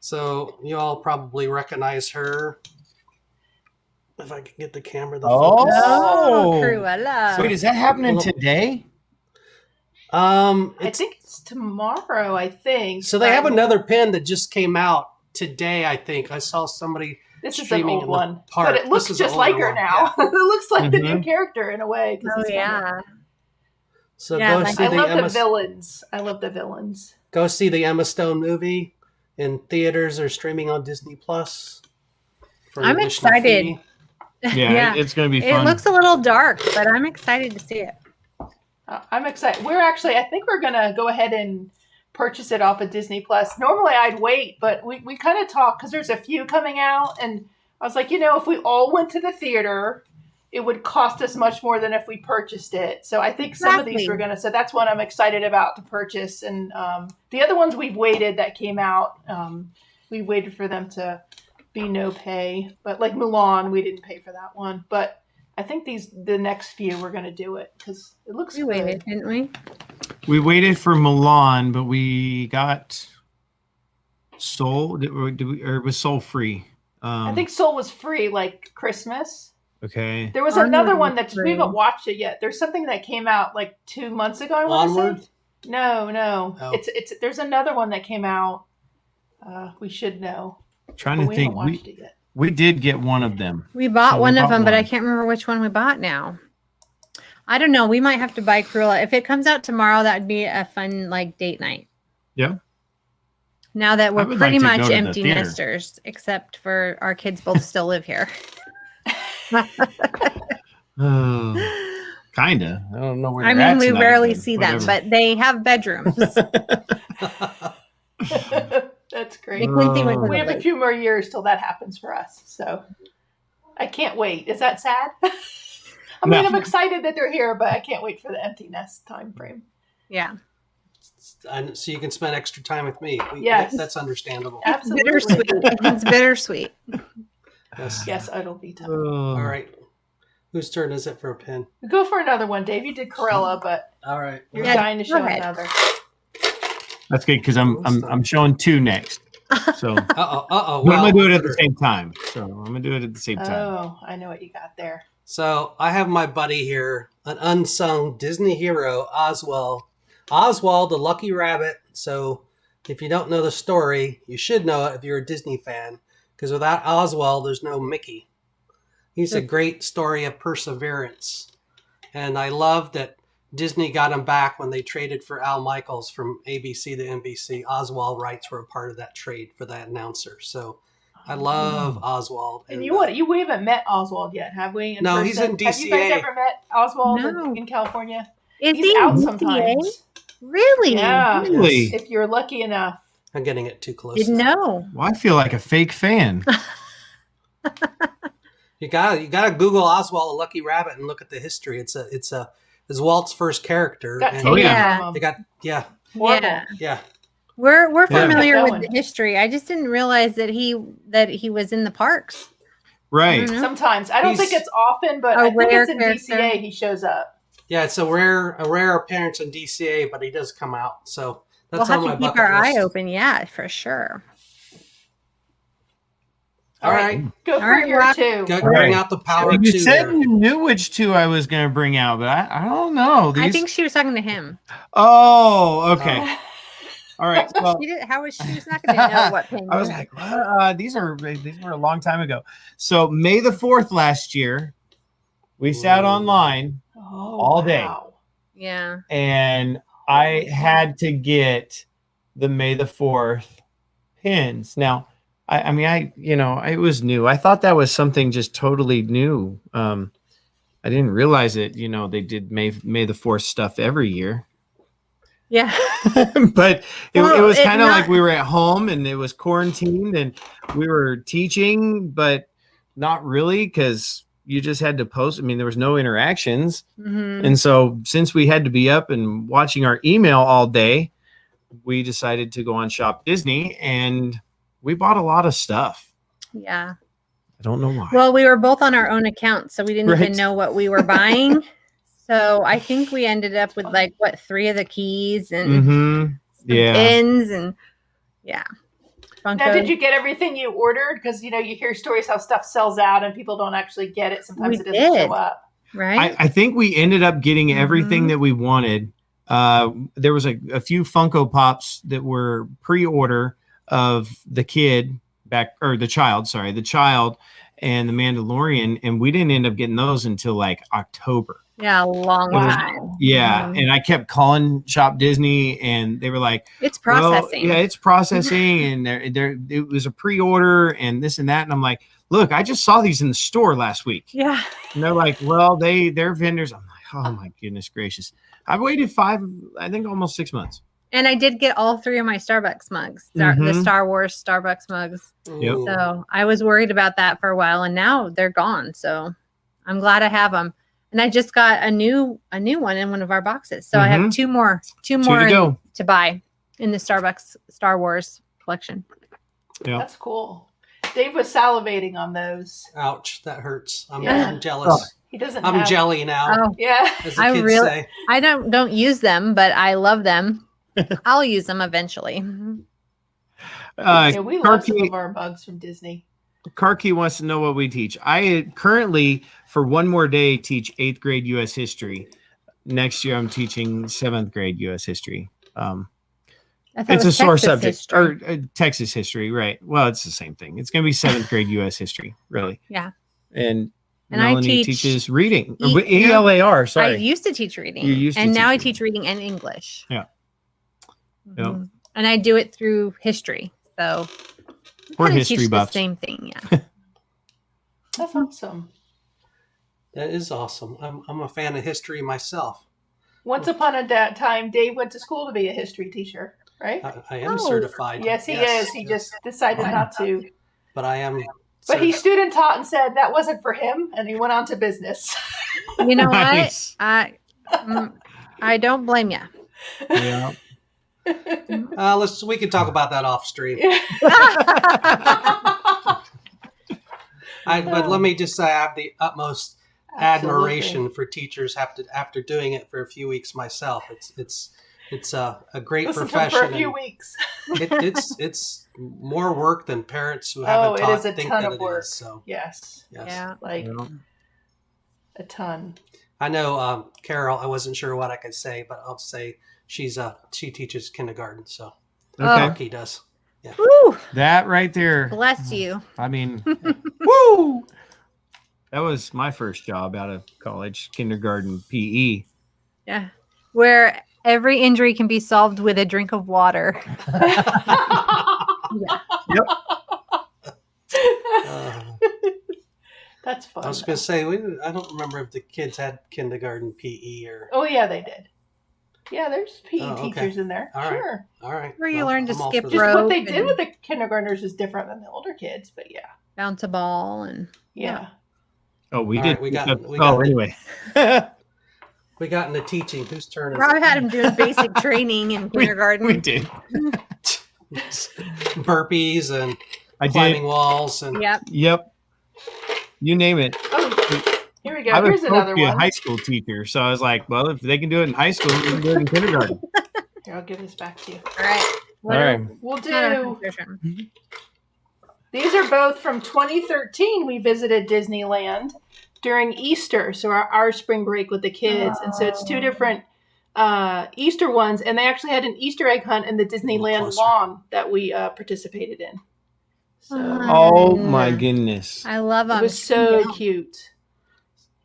So you all probably recognize her. If I can get the camera. Cruella. So wait, is that happening today? I think it's tomorrow. I think. So they have another pin that just came out today. I think I saw somebody. This is an streaming old in the one, park. but it looks This is an just like older her one, now. It looks like the new Mhm. character in a way. 'Cause Oh it's yeah. So Yeah, go like- see I the love Emma. the villains. I love the villains. Go see the Emma Stone movie in theaters or streaming on Disney Plus. For an I'm additional excited. fee. Yeah, Yeah. it's going to be It fun. looks a little dark, but I'm excited to see it. I'm excited. I think we're gonna go ahead and purchase it off of Disney Plus. Normally I'd wait, but we kind of talked because there's a few coming out, and I was like, if we all went to the theater, it would cost us much more than if we purchased it. So I think some of these Exactly. we're gonna. So that's one I'm excited about to purchase, and the other ones we've waited that came out. We waited for them to be no pay, but like Mulan, we didn't pay for that one, but. I think the next few we're gonna do it because it looks We good. waited, didn't we? We waited for Milan, but we got Soul. Or it was Soul free? I think Soul was free like Christmas. Okay. There was Onward another was one that we free. haven't watched it yet. There's something that came out like 2 months ago. I want to Onward? say. No. Oh. It's there's another one that came out. We should know. Trying But to we think. haven't watched it yet. We did get one of them. We bought So we one of bought them, but I one. can't remember which one we bought now. I don't know. We might have to buy Cruella. If it comes out tomorrow, that'd be a fun like date night. Yeah. Now that I we're would pretty like to much go to the empty theater. nesters, except for our kids both still live here. Oh, kinda. I don't know where. I they're at mean, we tonight, rarely but see them, whatever. but they have bedrooms. That's great. McQuincy went to We the have a lake. few more years till that happens for us. So I can't wait. Is that sad? I mean, No. I'm excited that they're here, but I can't wait for the empty nest time frame. Yeah. So you can spend extra time with me. Yes. That's understandable. Absolutely. Bittersweet. It's bittersweet. Yes. Yes, it'll be tough. Oh. All right. Whose turn is it for a pin? Go for another one, Dave. You did Corella, but All right. you're Yeah, dying to go show ahead. another. That's good because I'm showing two next. So Uh oh. but I'm gonna do it at the same time. So I'm gonna do it at the same time. Oh, I know what you got there. So I have my buddy here, an unsung Disney hero, Oswald. Oswald, the Lucky Rabbit. So if you don't know the story, you should know it if you're a Disney fan, because without Oswald, there's no Mickey. He's a great story of perseverance. And I love that Disney got him back when they traded for Al Michaels from ABC to NBC. Oswald rights were a part of that trade for that announcer. So I love Oswald. And we haven't met Oswald yet, have we? in No, he's person? in Have you guys DCA. ever met Oswald No. in California? Is He's he out DCA? sometimes. Really? Yeah. Really? If you're lucky enough. I'm getting it too close. Didn't know. Well, I feel like a fake fan. You gotta Google Oswald the Lucky Rabbit and look at the history. It's Walt's first character. Got and taken yeah. from they him. got yeah. Horrible. Yeah. We're Yeah. familiar Kept with going. the history. I just didn't realize that he was in the parks. Right. I don't know. Sometimes. I don't He's think it's often, but a I think rare it's in character. DCA he shows up. Yeah, it's a rare appearance in DCA, but he does come out. So We'll that's have on my to keep bucket our eye list. open. Yeah, for sure. All right. Go for right, your Rob. two. Go All bring right. out the power You two. said there. you knew which two I was going to bring out, but I don't know. I These... think she was talking to him. Oh, okay. All right. Well, How was she was not going to know what pin? I was like, what? These were a long time ago. So May the 4th last year, we sat Ooh. online Oh, all day. wow. Yeah. and I had to get the May the 4th pins. Now, I mean, it was new. I thought that was something just totally new. I didn't realize it. They did May the 4th stuff every year. Yeah. But it Well, was it kind of not- like we were at home and it was quarantined and we were teaching, but not really because you just had to post. I mean, there was no interactions. Mhm. And so since we had to be up and watching our email all day, we decided to go on Shop Disney and we bought a lot of stuff. Yeah. I don't know why. Well, we were both on our own accounts, so we didn't Right. even know what we were buying. So I think we ended up with 3 of the keys and Mm-hmm. some Yeah. pins and yeah. Now, Funko. did you get everything you ordered? Because, you hear stories how stuff sells out and people don't actually get it. Sometimes We it doesn't did. show up. right? I think we ended up getting everything Mhm. that we wanted. There was a few Funko Pops that were pre-order of the child and the Mandalorian, and we didn't end up getting those until like October. Yeah, a long time. Yeah, and I kept calling Shop Disney, and they were like, "It's processing." Well, yeah, it's processing, and it was a pre-order, and this and that. And I'm like, "Look, I just saw these in the store last week." Yeah, and they're like, "Well, they're vendors." I'm like, "Oh my goodness gracious!" I waited almost 6 months. and I did get all 3 of my Starbucks mugs, the Star Wars Starbucks mugs. Yep. So I was worried about that for a while, and now they're gone. So I'm glad I have them. And I just got a new one in one of our boxes. So I have two more to buy in the Starbucks Star Wars collection. Yeah. That's cool. Dave was salivating on those. Ouch, that hurts. I'm jealous. Oh, he doesn't. I'm jelly now. Oh, yeah. As the kids say. I don't use them, but I love them. I'll use them eventually. We love some of our mugs from Disney. Karki wants to know what we teach. I currently, for one more day, teach 8th grade U.S. history. Next year, I'm teaching 7th grade U.S. history. It's a sore subject, or Texas history, right? Well, it's the same thing. It's going to be 7th grade U.S. history, really. Yeah. And Melanie teaches reading. ELAR, sorry. I used to teach reading. I teach reading and English. Yeah. Mm-hmm. Yep. And I do it through history. So we're history buffs. The same thing, yeah. That's awesome. That is awesome. I'm a fan of history myself. Once upon a time, Dave went to school to be a history teacher, right? I am certified. Yes, he is. He just decided not to. But I am. But he student taught and said that wasn't for him, and he went on to business. You know what? I don't blame you. Yeah. We can talk about that off stream. But let me just say, I have the utmost admiration for teachers after doing it for a few weeks myself. It's a great profession. For a few weeks. It's more work than parents who haven't taught it is a think ton that of it work. is. So yes. Yeah. A ton. I know Carol, I wasn't sure what I could say, but I'll say she teaches kindergarten, so Karki does. Yeah. Woo! That right there. Bless you. I mean, woo! That was my first job out of college, kindergarten PE. Yeah. Where every injury can be solved with a drink of water. Yeah. Yep. That's fun. I was going to say, I don't remember if the kids had kindergarten PE or. Oh, yeah, they did. Yeah, there's PE teachers in there. All sure. All right. Where you learn to skip rope. Just what they did with the kindergartners is different than the older kids, but yeah. Bounce a ball and. Yeah. Oh, we did. Right, anyway. We got into teaching. Whose turn is Rob it? had him doing basic training in kindergarten. We did. Burpees and climbing walls. And Yep. You name it. Oh, here we go. I was Here's another be one. a high school teacher, so I was like, well, if they can do it in high school, we can do it in kindergarten. Here, I'll give this back to you. All right. All right. We'll do. These are both from 2013. We visited Disneyland during Easter, so our spring break with the kids, and so it's two different Easter ones, and they actually had an Easter egg hunt in the Disneyland lawn that we participated in. So, oh my goodness! I love them. It was so cute.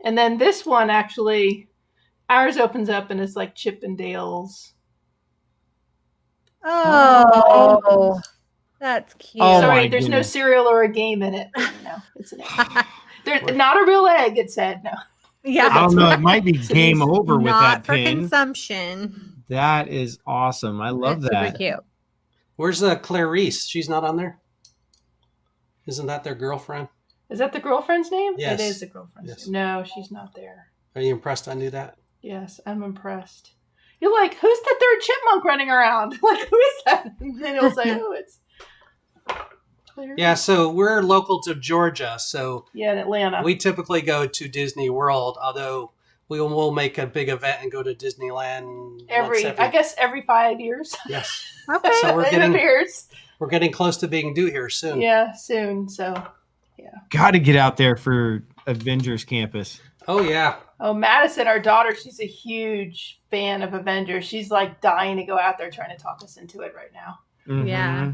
And then this one actually, ours opens up and it's like Chip and Dale's. Oh, that's cute. Oh, sorry, there's no cereal or a game in it. No, it's an egg. There's not a real egg. It said no. Yeah, I don't know. It might be game over with that for pin. Consumption. That is awesome. I love that. Super cute. Where's Clarice? She's not on there. Isn't that their girlfriend? Is that the girlfriend's name? Yes. It is the girlfriend's name. No, she's not there. Are you impressed I knew that? Yes, I'm impressed. You're like, who's the third chipmunk running around? Like, who is that? And then he'll say, oh, it's Clarice. Yeah, so we're local to Georgia, so in Atlanta. We typically go to Disney World, although we will make a big event and go to Disneyland every 5 years. Yes. Okay. So we're It getting close to being due here soon. Yeah, soon. So, yeah. Got to get out there for Avengers Campus. Oh yeah. Oh, Madison, our daughter, she's a huge fan of Avengers. She's like dying to go out there trying to talk us into it right now. Mhm. Yeah.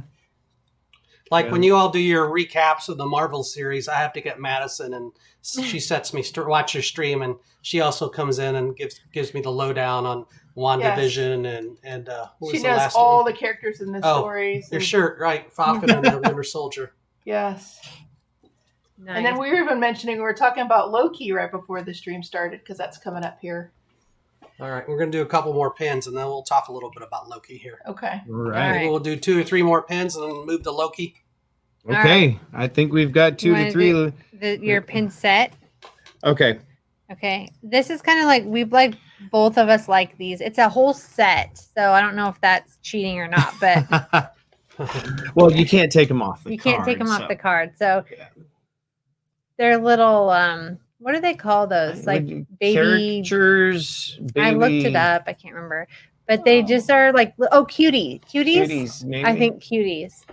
Like Yeah. when you all do your recaps of the Marvel series, I have to get Madison, and she sets me watch your stream, and she also comes in and gives me the lowdown on WandaVision and what was She the knows last all one? the characters in the Oh, stories. Your and- shirt, right? Falcon and the Winter Soldier. Yes. Nice. And then we were even mentioning, we were talking about Loki right before the stream started because that's coming up here. All right, we're gonna do a couple more pins, and then we'll talk a little bit about Loki here. Okay. All right. Maybe we'll do 2 or 3 more pins, and then move to Loki. Okay. I think we've got 2 to 3. Your pin set. Okay. Okay. This is kind of like both of us like these. It's a whole set. So I don't know if that's cheating or not, but Well, you can't take them off the you can't take card, them off so- the card. So Yeah. they're little what do they call those? Like baby Characters, baby. I looked it up. I can't remember. But they just are like cuties. Cuties, maybe. I think cuties.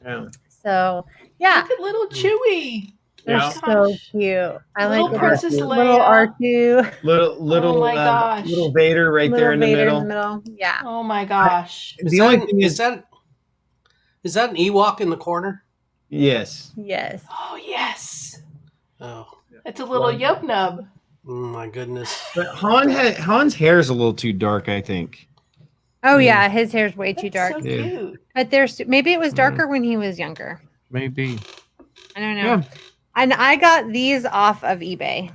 Yeah. So yeah, Look at little Chewie. they're Yeah. so cute. I Little like Princess little Leia. R2. Little Oh my gosh. little Vader right there in the Vader middle. Yeah. Oh my gosh. The only thing is that an Ewok in the corner? yes. Yes. Oh, yes. Oh, It's a little Yub Nub. my goodness. But Han's hair is a little too dark, I think. Oh yeah, his hair's way too That's dark. so Yeah. cute. But maybe it was darker when he was younger. Maybe. I don't know. Yeah. And I got these off of eBay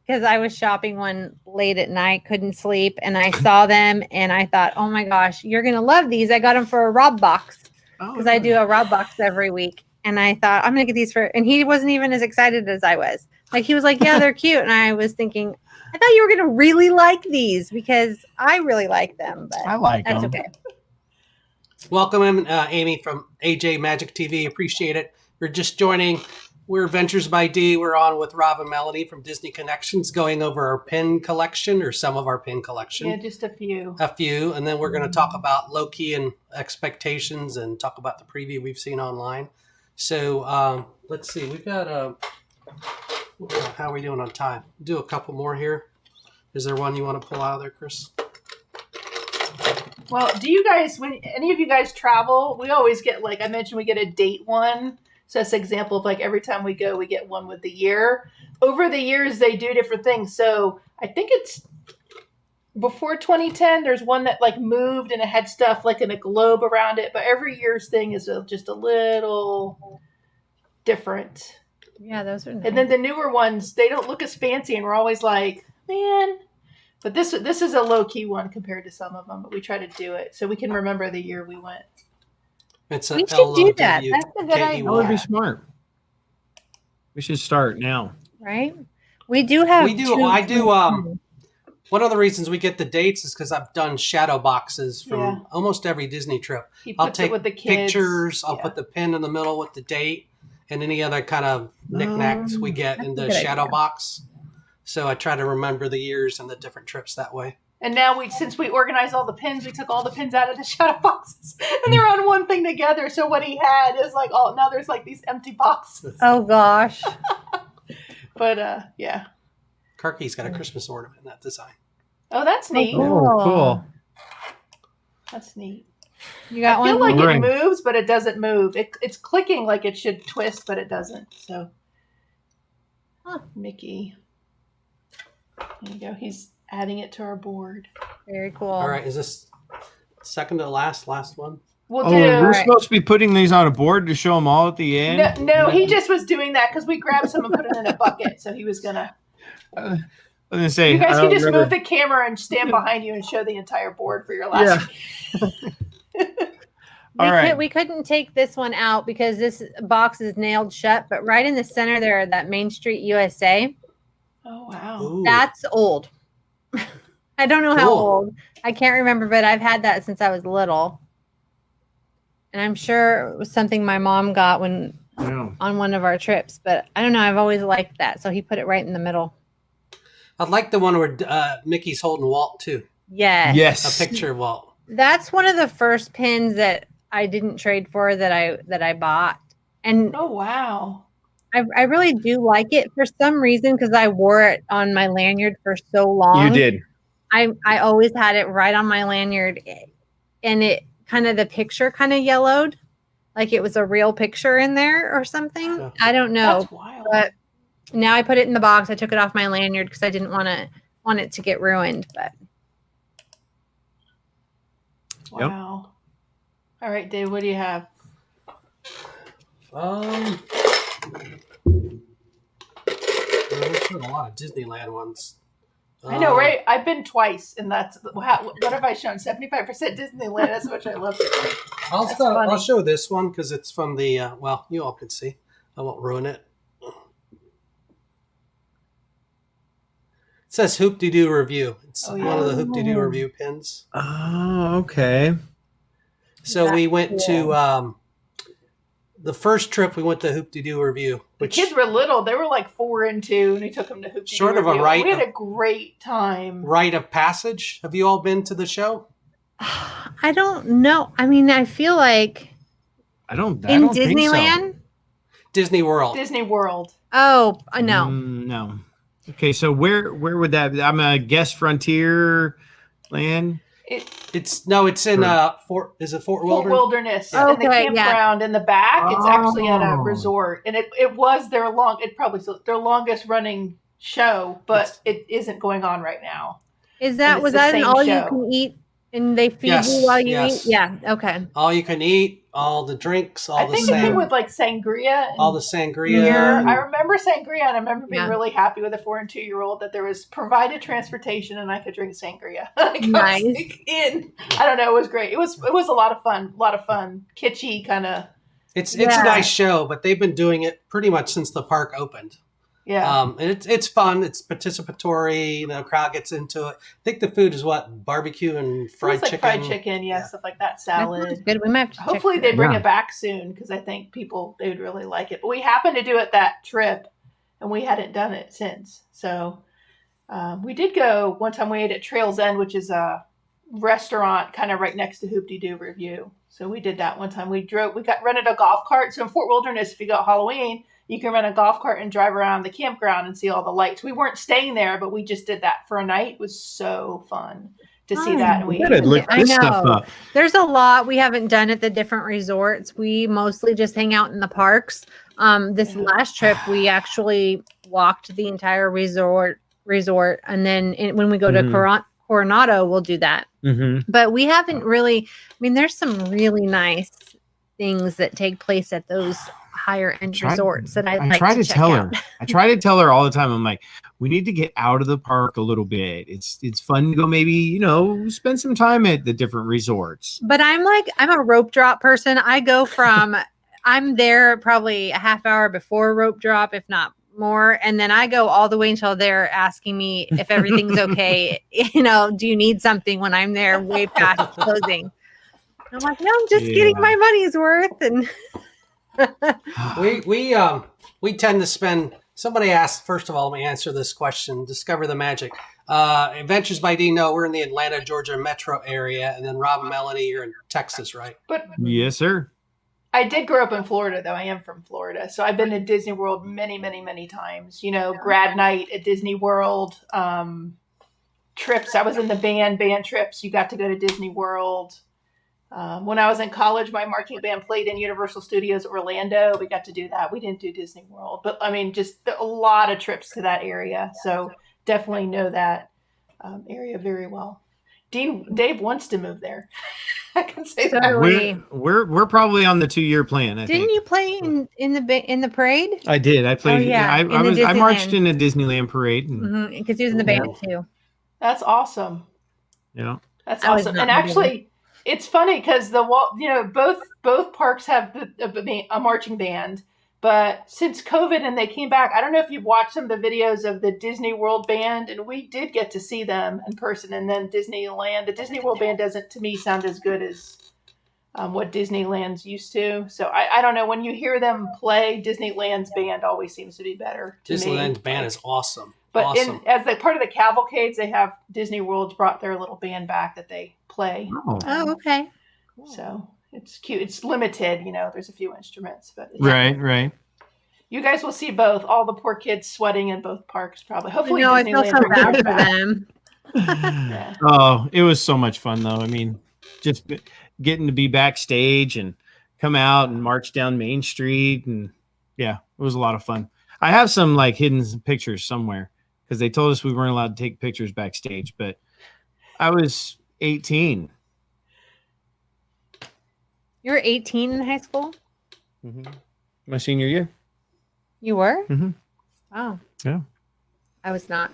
because I was shopping one late at night, couldn't sleep, and I saw them and I thought, oh my gosh, you're gonna love these. I got them for a Rob box because I do a Rob box every week. And I thought I'm gonna get these and he wasn't even as excited as I was. Like he was like, yeah, they're cute. And I was thinking, I thought you were gonna really like these because I really like them, but I like that's them. okay. Welcome in, Amy from AJ Magic TV. Appreciate it. We're just joining. We're Adventures by D. We're on with Rob and Melanie from Disney Connections, going over our pin collection, or some of our pin collection. Yeah, just a few. A few, and then we're going to talk about Loki and expectations, and talk about the preview we've seen online. So let's see. We've got how are we doing on time? Do a couple more here. Is there one you want to pull out of there, Kris? Well, do you guys, when any of you guys travel, we always get, like I mentioned, we get a date one. So that's an example of like every time we go, we get one with the year. Over the years, they do different things. So I think it's before 2010, there's one that like moved and it had stuff like in a globe around it. But every year's thing is just a little different. Yeah, those are nice. And then the newer ones, they don't look as fancy, and we're always like, man. But this is a low key one compared to some of them. But we try to do it so we can remember the year we went. It's we should do that. That's a good idea. That would be smart. We should start now. Right? We do have. We do. I do. One of the reasons we get the dates is because I've done shadow boxes from almost every Disney trip. He I'll puts take it with the kids. pictures. I'll put the pin in the middle with the date and any other kind of knickknacks we get in the good shadow idea. box. So I try to remember the years and the different trips that way. And now since we organized all the pins, we took all the pins out of the shadow boxes, and they're on one thing together. So what he had is like, oh, now there's like these empty boxes. Oh gosh. But yeah. Karki's got a Christmas ornament in that design. Oh, that's neat. Oh, cool. That's neat. You got I feel one? like Right. it moves, but it doesn't move. It's clicking like it should twist, but it doesn't. So, Mickey. There you go. He's adding it to our board. Very cool. All right, is this second to last one? We'll Oh, do. we're Right. supposed to be putting these on a board to show them all at the end. No, he just was doing that because we grabbed some and put it in a bucket. So he was gonna. I was gonna say, You guys I can don't just remember- move the camera and stand behind you and show the entire board for your last. All right. We couldn't take this one out because this box is nailed shut, but right in the center there, that Main Street USA, Oh wow. Ooh. that's old. I don't know how Cool. old. I can't remember, but I've had that since I was little. And I'm sure it was something my mom got when Yeah. on one of our trips, but I don't know. I've always liked that. So he put it right in the middle. I'd like the one where Mickey's holding Walt too. Yes. Yes. A picture of Walt. That's one of the first pins that I didn't trade for that I bought. And Oh wow. I really do like it for some reason because I wore it on my lanyard for so long. You did. I always had it right on my lanyard, and it kind of the picture kind of yellowed, like it was a real picture in there or something. Yeah. I don't know, That's wild. but now I put it in the box. I took it off my lanyard because I didn't want it to get ruined. But Wow. All right, Dave, what do you have? There's a lot of Disneyland ones. I know, right? I've been twice, and that's what have I shown? 75% Disneyland. That's how much I love it. I'll show this one because it's from the well, you all could see. I won't ruin it. It says Hoop-de-Doo Review. It's one of the Hoop-de-Doo Review pins. Oh, okay. So we went to the first trip. We went to Hoop-de-Doo Review. The kids were little; they were like 4 and 2, and we took them to Hoop-de-Doo Sort of a Review. rite. We had a great time. Rite of passage. Have you all been to the show? I don't know. I mean, I feel like I don't Disneyland. think so. Disney World. Disney World. Oh, no. No. Okay, so where would that be? I'm a guess Frontier Land. It's in Fort Fort Wilderness? Wilderness. Okay, in the campground in the back. It's actually at a Oh. resort, and it was their longest running show, but it isn't going on right now. Was it's that the an same all show. you can eat and they feed Yes, you while you yes. eat? Yeah. Okay. All you can eat, all the drinks, all I the think it came sand, with like sangria. And all the sangria. beer. and- I remember sangria, and I remember being Yeah. really happy with a 4 and 2-year-old that there was provided transportation and I could drink sangria. Like, Nice. I was like, I don't know. It was great. It was a lot of fun. Kitschy kind of. It's Yeah. a nice show, but they've been doing it pretty much since the park opened. Yeah. And it's fun. It's participatory. The crowd gets into it. I think the food is what barbecue and fried It's like chicken. fried chicken, yeah, stuff like that, That sounds salad. good. We might have to Hopefully check they that bring Yeah. it back soon because I think they would really like it. But we happened to do it that trip, and we hadn't done it since. So we did go one time. We ate at Trails End, which is a restaurant kind of right next to Hoop-de-Doo Review. So we did that one time. We rented a golf cart. So in Fort Wilderness, if you go Halloween, you can rent a golf cart and drive around the campground and see all the lights. We weren't staying there, but we just did that for a night. It was so fun to see that. And we You gotta look I this stuff know. up. There's a lot we haven't done at the different resorts. We mostly just hang out in the parks. This Yeah. last trip, we actually walked the entire resort, and then when we go to Coronado, we'll do that. Mm-hmm. But we haven't really. I mean, there's some really nice things that take place at those higher end resorts that I try to check tell out. her. I try to tell her all the time. I'm like, we need to get out of the park a little bit. It's fun to go maybe, spend some time at the different resorts. But I'm a rope drop person. I go from I'm there probably a half hour before rope drop, if not more, and then I go all the way until they're asking me if everything's okay. Do you need something when I'm there way past closing? I'm like, no, I'm just getting my money's worth. And we tend to spend. Somebody asked, first of all, let me answer this question. Discover the magic. Adventures by D. No, we're in the Atlanta, Georgia metro area, and then Rob and Melanie, you're in Texas, right? But Yes, sir. I did grow up in Florida, though. I am from Florida. So I've been to Disney World many, many, many times. Grad night at Disney World, trips. I was in the band trips. You got to go to Disney World. When I was in college, my marching band played in Universal Studios Orlando. We got to do that. We didn't do Disney World. But, I mean, just a lot of trips to that area. So definitely know that area very well. Dave wants to move there. I can say that. Totally. We're probably on the 2-year plan. I Didn't think. you play in the parade? I did. I played. yeah, I in the I marched Disneyland. in a Disneyland parade. And, Because he was in the band too. That's awesome. That's I was awesome. not And actually, it's funny because both parks have a marching band, but since COVID and they came back, I don't know if you've watched some of the videos of the Disney World band, and we did get to see them in person. And then Disneyland, the Disney World band doesn't, to me, sound as good as what Disneyland's used to. So I don't know, when you hear them play, Disneyland's band always seems to be better to me. Disneyland's band is awesome. But awesome. as part of the cavalcades, they have Disney World's brought their little band back that they play. Oh, okay. So it's cute. It's limited, there's a few instruments, but it's Right. You guys will see both. All the poor kids sweating in both parks, probably. Hopefully, I feel so Disneyland bad brings for back. them. Yeah. Oh, it was so much fun though. I mean, just getting to be backstage and come out and march down Main Street, and yeah, it was a lot of fun. I have some like hidden pictures somewhere because they told us we weren't allowed to take pictures backstage, but I was 18. You were 18 in high school? My senior year. You were? Mhm. Oh. Yeah. I was not.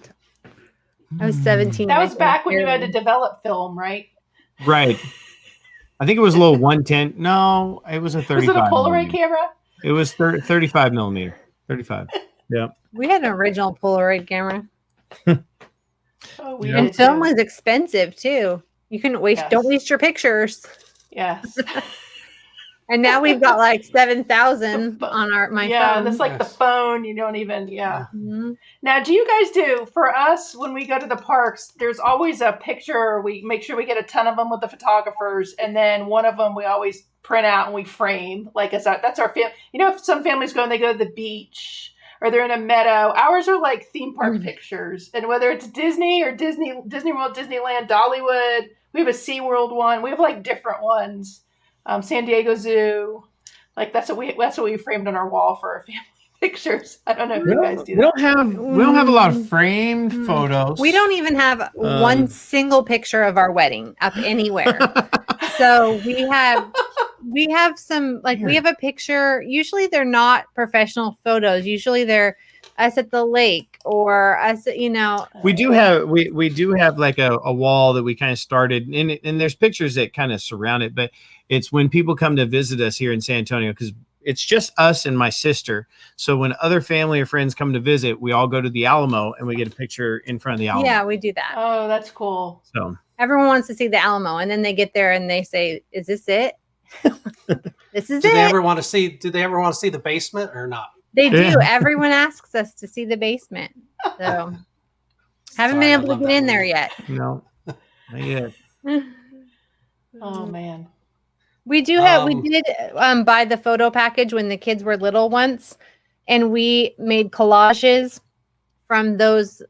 I was 17. That was back when you had to develop film, right? Right. I think it was a little 110. No, it was a 35. Was it a Polaroid millimeter. camera? It was 35 millimeter. 35. Yeah. We had an original Polaroid camera. Oh, we And did film too. was expensive too. You couldn't waste. Yes. Don't waste your pictures. Yes. And now we've got like 7,000 on my phone. That's like the Yes. phone. You don't even, Mhm. Now, do you guys do, for us, when we go to the parks, there's always a picture. We make sure we get a ton of them with the photographers. And then one of them we always print out and we frame. Like, that's our family. You know, if some families go and they go to the beach or they're in a meadow, ours are like theme park pictures. And whether it's Disney or Disney World, Disneyland, Dollywood, we have a SeaWorld one. We have like different ones. San Diego Zoo. Like that's what we framed on our wall for our family pictures. I don't know if you guys do We that. don't have a lot of framed photos. We don't even have one single picture of our wedding up anywhere. So we have some, like, we have a picture. Usually they're not professional photos. Usually they're us at the lake or us, We do have like a wall that we kind of started, and there's pictures that kind of surround it, but it's when people come to visit us here in San Antonio, because it's just us and my sister. So when other family or friends come to visit, we all go to the Alamo and we get a picture in front of the Alamo. Yeah, we do that. Oh, that's cool. So Everyone wants to see the Alamo, and then they get there and they say, "Is this it? This is Do it?" they ever want to see? Do they ever want to see the basement or not? They do. Yeah. Everyone asks us to see the basement. So haven't Sorry, been I able to love get that in there movie. yet. no, not yet. Oh man. We do have we Um, did buy the photo package when the kids were little once, and we made collages from those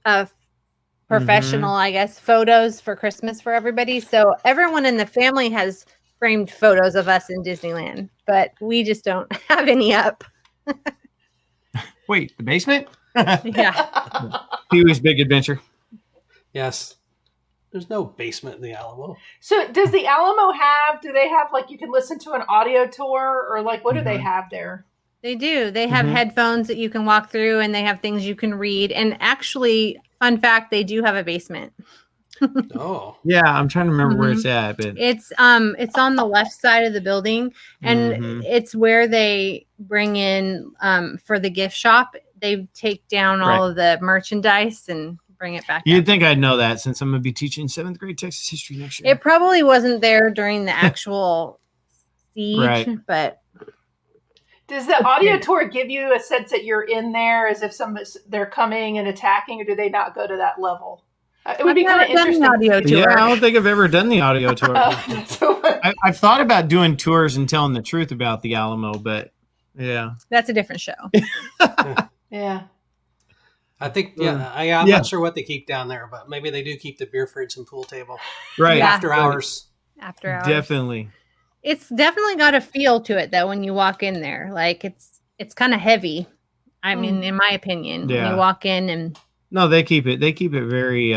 professional, I guess, photos for Christmas for everybody. So everyone in the family has framed photos of us in Disneyland, but we just don't have any up. Wait, the basement? Yeah. Pee-wee's Big Adventure. Yes. There's no basement in the Alamo. So does the Alamo do they have like you can listen to an audio tour or like what do they Mhm. have there? They do. They have Mhm. headphones that you can walk through, and they have things you can read. And actually, fun fact, they do have a basement. Oh. Yeah, I'm trying to remember where it's at, but It's on the left side of the building, and Mhm. it's where they bring in for the gift shop. They take down all Right. of the merchandise and bring it back. you'd up. think I'd know that since I'm going to be teaching 7th grade Texas history next year. It probably wasn't there during the actual siege, Right. but Does the audio tour give you a sense that you're in there as if they're coming and attacking, or do they not go to that level? It would be I've kind of never done interesting. the audio tour. Yeah, I don't think I've ever done the audio tour. So, I've thought about doing tours and telling the truth about the Alamo, but yeah. That's a different show. yeah. I think, I'm Yeah. not sure what they keep down there, but maybe they do keep the beer fridge and pool table Right. Yeah. after hours. After hours. Definitely. It's definitely got a feel to it though when you walk in there. Like it's kind of heavy. I mean, in my opinion, when Yeah. you walk in and No, they keep it very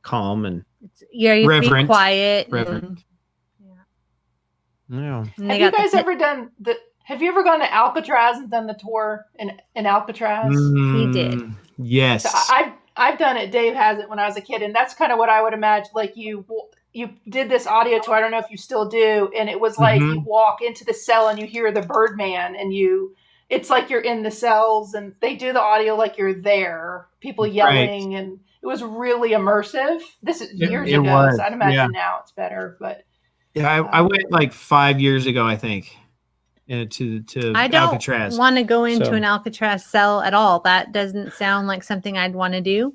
calm and you be Reverent. quiet. reverent. Yeah. And Have you guys ever done have you ever gone to Alcatraz and done the tour in Alcatraz? He did. Yes. So I've done it. Dave has it when I was a kid, and that's kind of what I would imagine. Like you did this audio tour. I don't know if you still do, and it was like you walk into the cell and you hear the Birdman, and it's like you're in the cells, and they do the audio like you're there, people yelling, and it was really immersive. This is years ago, was, so I'd imagine yeah. now it's better. But Yeah, I went like 5 years ago, I think, to I don't Alcatraz. want to go into So- an Alcatraz cell at all. That doesn't sound like something I'd want to do.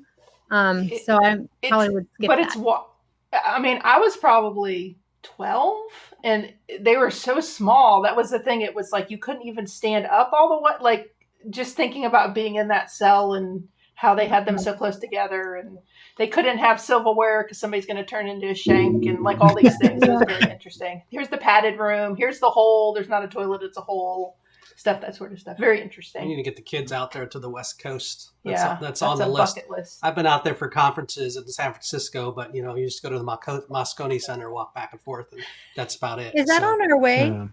So I probably would skip but that. it's what I mean. I was probably 12, and they were so small. That was the thing. It was like you couldn't even stand up all the way. Like just thinking about being in that cell and how they had them so close together, and they couldn't have silverware because somebody's going to turn into a shank, and like all these things. It was very interesting. Here's the padded room. Here's the hole. There's not a toilet. It's a hole. Stuff, that sort of stuff. Very interesting. We need to get the kids out there to the West Coast. That's on the list. Bucket list. I've been out there for conferences in San Francisco, but you just go to the Moscone Center, walk back and forth, and that's about it. Is that on our way? Yeah.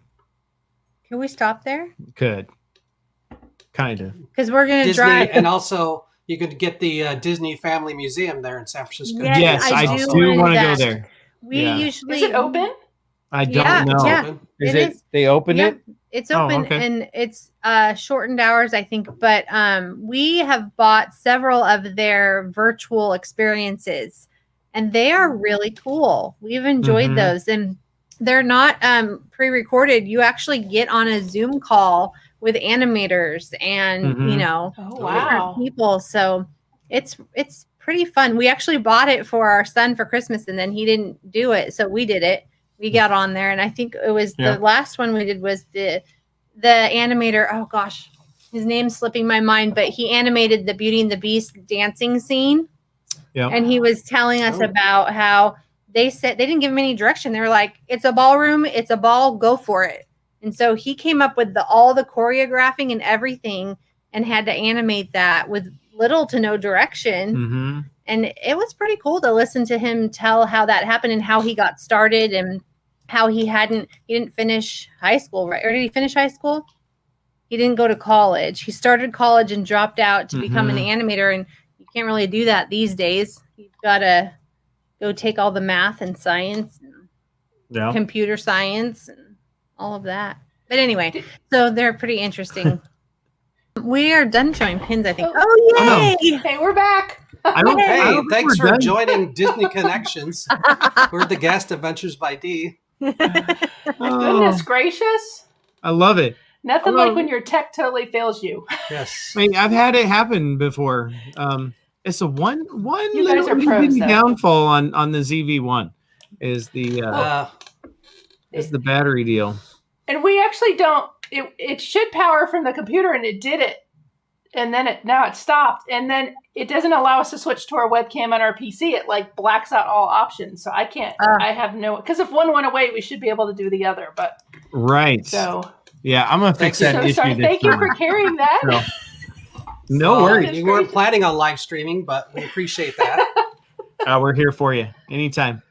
Can we stop there? Could. Kind of. Because we're going to Disney, drive. and also you could get the Disney Family Museum there in San Francisco. Yeah, Yes, I do want to go there. We usually. Is it open? I don't know. Yeah. Is it? They opened it? It's open and it's shortened hours, I think. But we have bought several of their virtual experiences, and they are really cool. We've enjoyed those, and they're not pre-recorded. You actually get on a Zoom call with animators and different people. So it's pretty fun. We actually bought it for our son for Christmas, and then he didn't do it, so we did it. We got on there, and I think it was the last one we did was the animator. Oh gosh, his name's slipping my mind, but he animated the Beauty and the Beast dancing scene. Yeah, and he was telling us about how they said they didn't give him any direction. They were like, "It's a ballroom, it's a ball, go for it." And so he came up with all the choreographing and everything, and had to animate that with little to no direction. Mm-hmm. And it was pretty cool to listen to him tell how that happened and how he got started and how he didn't finish high school, right? Or did he finish high school? He didn't go to college. He started college and dropped out to become an animator. And you can't really do that these days. You've got to go take all the math and science and computer science and all of that. But anyway, so they're pretty interesting. We are done showing pins, I think. Oh, yay! Hey, we're back. Hey, thanks for joining Disney Connections. We're the guest Adventures by D. Goodness gracious. I love it. Nothing like when your tech totally fails you. Yes. I mean, I've had it happen before. It's a one you guys are pros, downfall on the ZV-1 is the battery deal. And we actually don't. It should power from the computer, and it did it. And then now it stopped, and then it doesn't allow us to switch to our webcam on our PC. It like blacks out all options, so I can't. I have no, because if one went away, we should be able to do the other. But right. So yeah, I'm gonna fix that issue. Sorry. Thank you for carrying that. No worries. You weren't planning on live streaming, but we appreciate that. We're here for you anytime.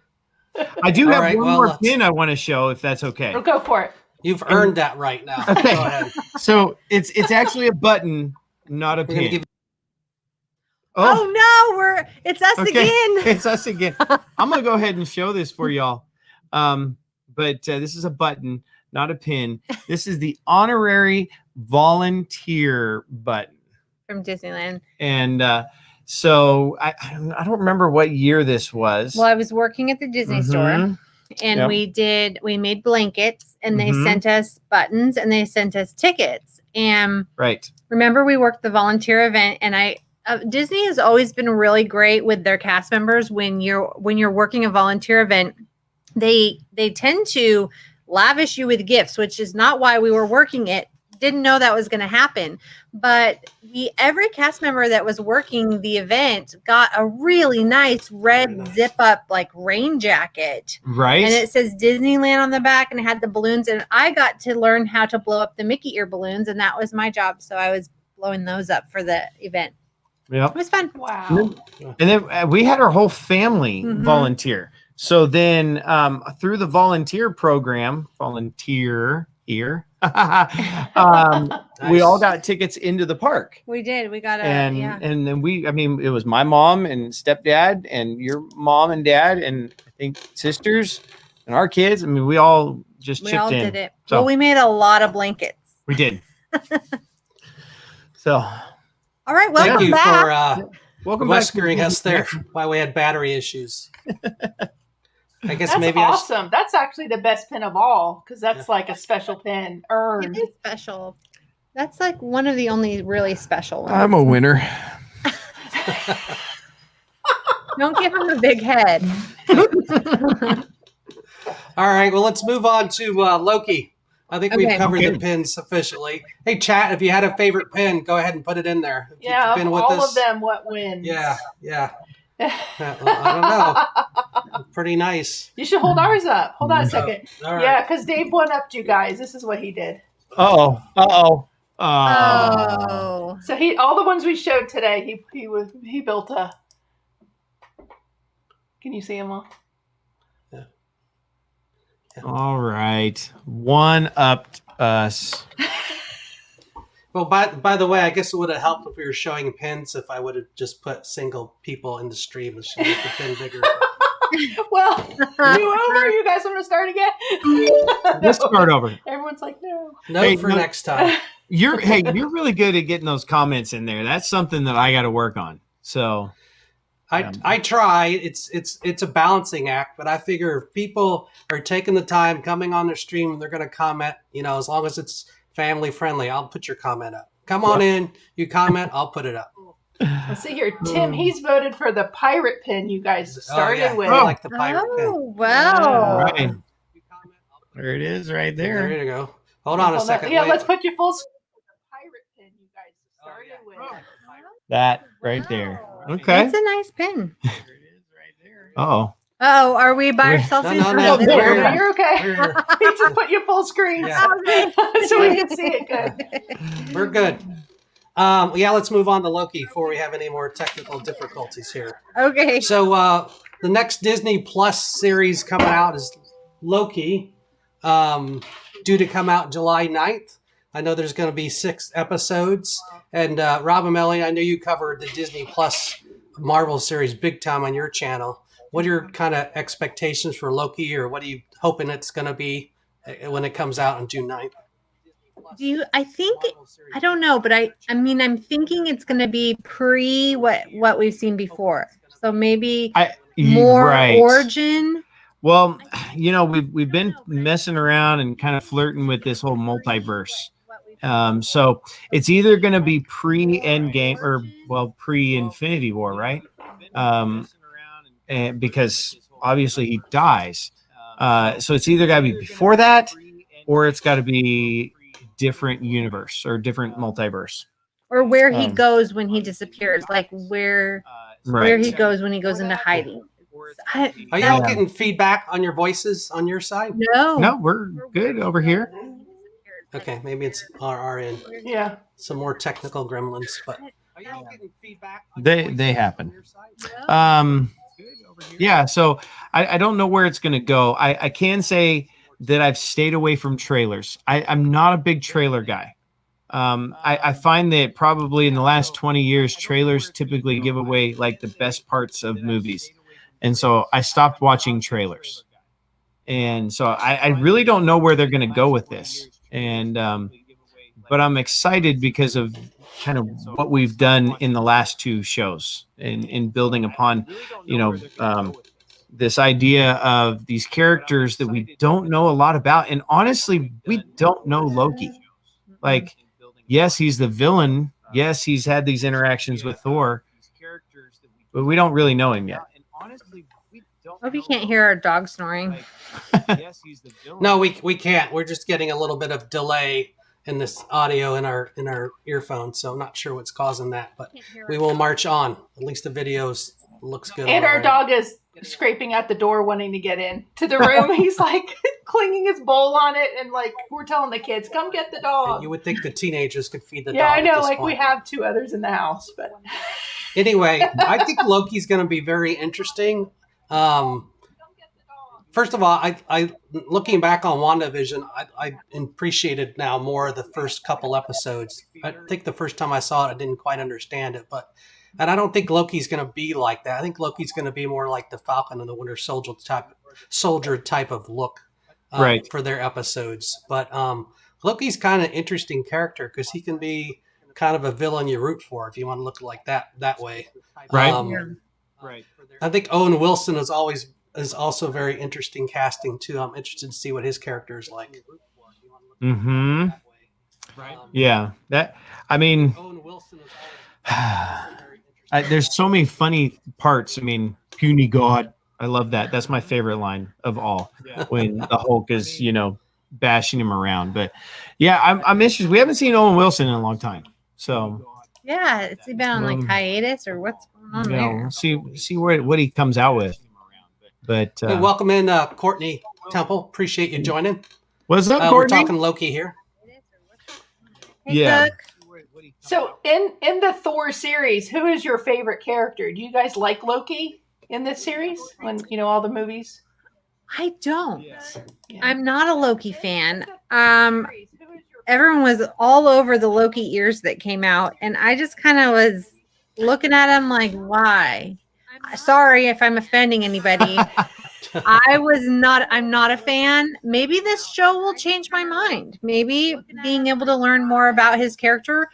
I do have one more pin I want to show, if that's okay. We'll go for it. You've earned that right now. Okay. Go ahead. So it's actually a button. Not a pin. Oh no, it's us again. It's us again. I'm gonna go ahead and show this for y'all. But this is a button, not a pin. This is the honorary volunteer button from Disneyland. And so I don't remember what year this was. Well, I was working at the Disney store. And we made blankets, and they sent us buttons, and they sent us tickets. And remember, we worked the volunteer event, and Disney has always been really great with their cast members. When you're working a volunteer event, they tend to lavish you with gifts, which is not why we were working it. Didn't know that was going to happen, but every cast member that was working the event got a really nice red zip up like rain jacket, right? And it says Disneyland on the back, and it had the balloons, and I got to learn how to blow up the Mickey ear balloons, and that was my job. So I was blowing those up for the event. Yeah, it was fun. Wow! And then we had our whole family volunteer. So then through the volunteer program, here. We all got tickets into the park. We did. We got and then it was my mom and stepdad and your mom and dad and I think sisters and our kids. I mean, we all just chipped in. We all did it. So, well, we made a lot of blankets. We did. So, all right. Welcome back. Welcome rescuing us there while we had battery issues. I guess that's awesome. That's actually the best pin of all because that's like a special pin earned. It is special. That's like one of the only really special ones. I'm a winner. Don't give him a big head. All right. Well, let's move on to Loki. I think we've Okay. covered the Okay. pins sufficiently. Hey, chat, if you had a favorite pin, go ahead and put it in there. If Yeah, you've been with all us. of them. What wins? Yeah. I don't know. Pretty nice. You should hold ours up. Hold on a second. All right. Yeah, because Dave one-upped you guys. This is what he did. Uh-oh. Uh-oh. Oh. So all the ones we showed today, he built a. Can you see them all? All right. One upped us. Well, by the way, I guess it would have helped if we were showing pins if I would have just put single people in the stream and make the pin bigger. Well, you over? You guys want to start again? Let's start over. Everyone's like, no. Note for next time. You're really good at getting those comments in there. That's something that I got to work on. So I try. It's a balancing act, but I figure if people are taking the time coming on their stream, they're going to comment. As long as it's family friendly, I'll put your comment up. Come on in, you comment, I'll put it up. Let's see here. Tim, he's voted for the pirate pin you guys started with. I like the pirate pin. Oh, wow. right. There it is right there. There you go. Hold on a second. Yeah, Wait. let's put your full screen with the pirate pin you guys started with. That right there. Okay. That's a nice pin. Oh. Oh, are we by ourselves? No. No, you're okay. We're, He just put your full screen Yeah. so we can see it good. we're good. Let's move on to Loki before we have any more technical difficulties here. Okay. So the next Disney Plus series coming out is Loki, due to come out July 9th. I know there's going to be 6 episodes. And Rob and Melanie, I know you covered the Disney Plus Marvel series big time on your channel. What are your kind of expectations for Loki, or what are you hoping it's going to be when it comes out on June 9th? I don't know, but I'm thinking it's going to be pre what we've seen before. So maybe more right. origin. Well, we've been messing around and kind of flirting with this whole multiverse. So it's either going to be pre-Endgame or pre-Infinity War, right? And because obviously he dies. So it's either got to be before that, or it's got to be different universe or different multiverse. Or where he goes when he disappears, like where he goes when he goes into hiding. Are y'all getting feedback on your voices on your side? No, we're good over here. Okay, maybe it's our end. Yeah. Some more technical gremlins, but are y'all getting feedback? They happen. So I don't know where it's going to go. I can say that I've stayed away from trailers. I'm not a big trailer guy. I find that probably in the last 20 years, trailers typically give away like the best parts of movies. And so I stopped watching trailers. And so I really don't know where they're going to go with this. And but I'm excited because of kind of what we've done in the last 2 shows in building upon, this idea of these characters that we don't know a lot about. And honestly, we don't know Loki. Like, yes, he's the villain. Yes, he's had these interactions with Thor, but we don't really know him yet. hope you can't hear our dog snoring. No, we can't. We're just getting a little bit of delay in this audio in our earphones, so I'm not sure what's causing that, but we will march on. At least the videos looks good. And our dog is scraping at the door wanting to get in to the room. He's like clinging his bowl on it, and like we're telling the kids, come get the dog. You would think the teenagers could feed the dog. Yeah, I know, at this like point. we have 2 others in the house, but Anyway, I think Loki's going to be very interesting. First of all, I looking back on WandaVision, I appreciated now more of the first couple episodes. I think the first time I saw it, I didn't quite understand it, and I don't think Loki's going to be like that. I think Loki's going to be more like the Falcon and the Winter Soldier type of look, right, for their episodes. But Loki's kind of interesting character because he can be kind of a villain you root for if you want to look like that way. Right. Right. I think Owen Wilson is also very interesting casting too. I'm interested to see what his character is like. Mm-hmm. Yeah. There's so many funny parts. I mean, puny God. I love that. That's my favorite line of all. When the Hulk is, bashing him around. But yeah, I'm interested. We haven't seen Owen Wilson in a long time, so Yeah, it's been on like hiatus or what's going on there. we'll see what he comes out with. But Hey, welcome in, Courtney Temple. Appreciate you joining. What's up, We're Courtney? talking Loki here. Hey, Yeah. Cook. So in the Thor series, who is your favorite character? Do you guys like Loki in this series? When all the movies? I don't. Yeah. I'm not a Loki fan. Everyone was all over the Loki ears that came out, and I just kind of was looking at him like, why? Sorry if I'm offending anybody. I'm not a fan. Maybe this show will change my mind. Maybe being able to learn more about his character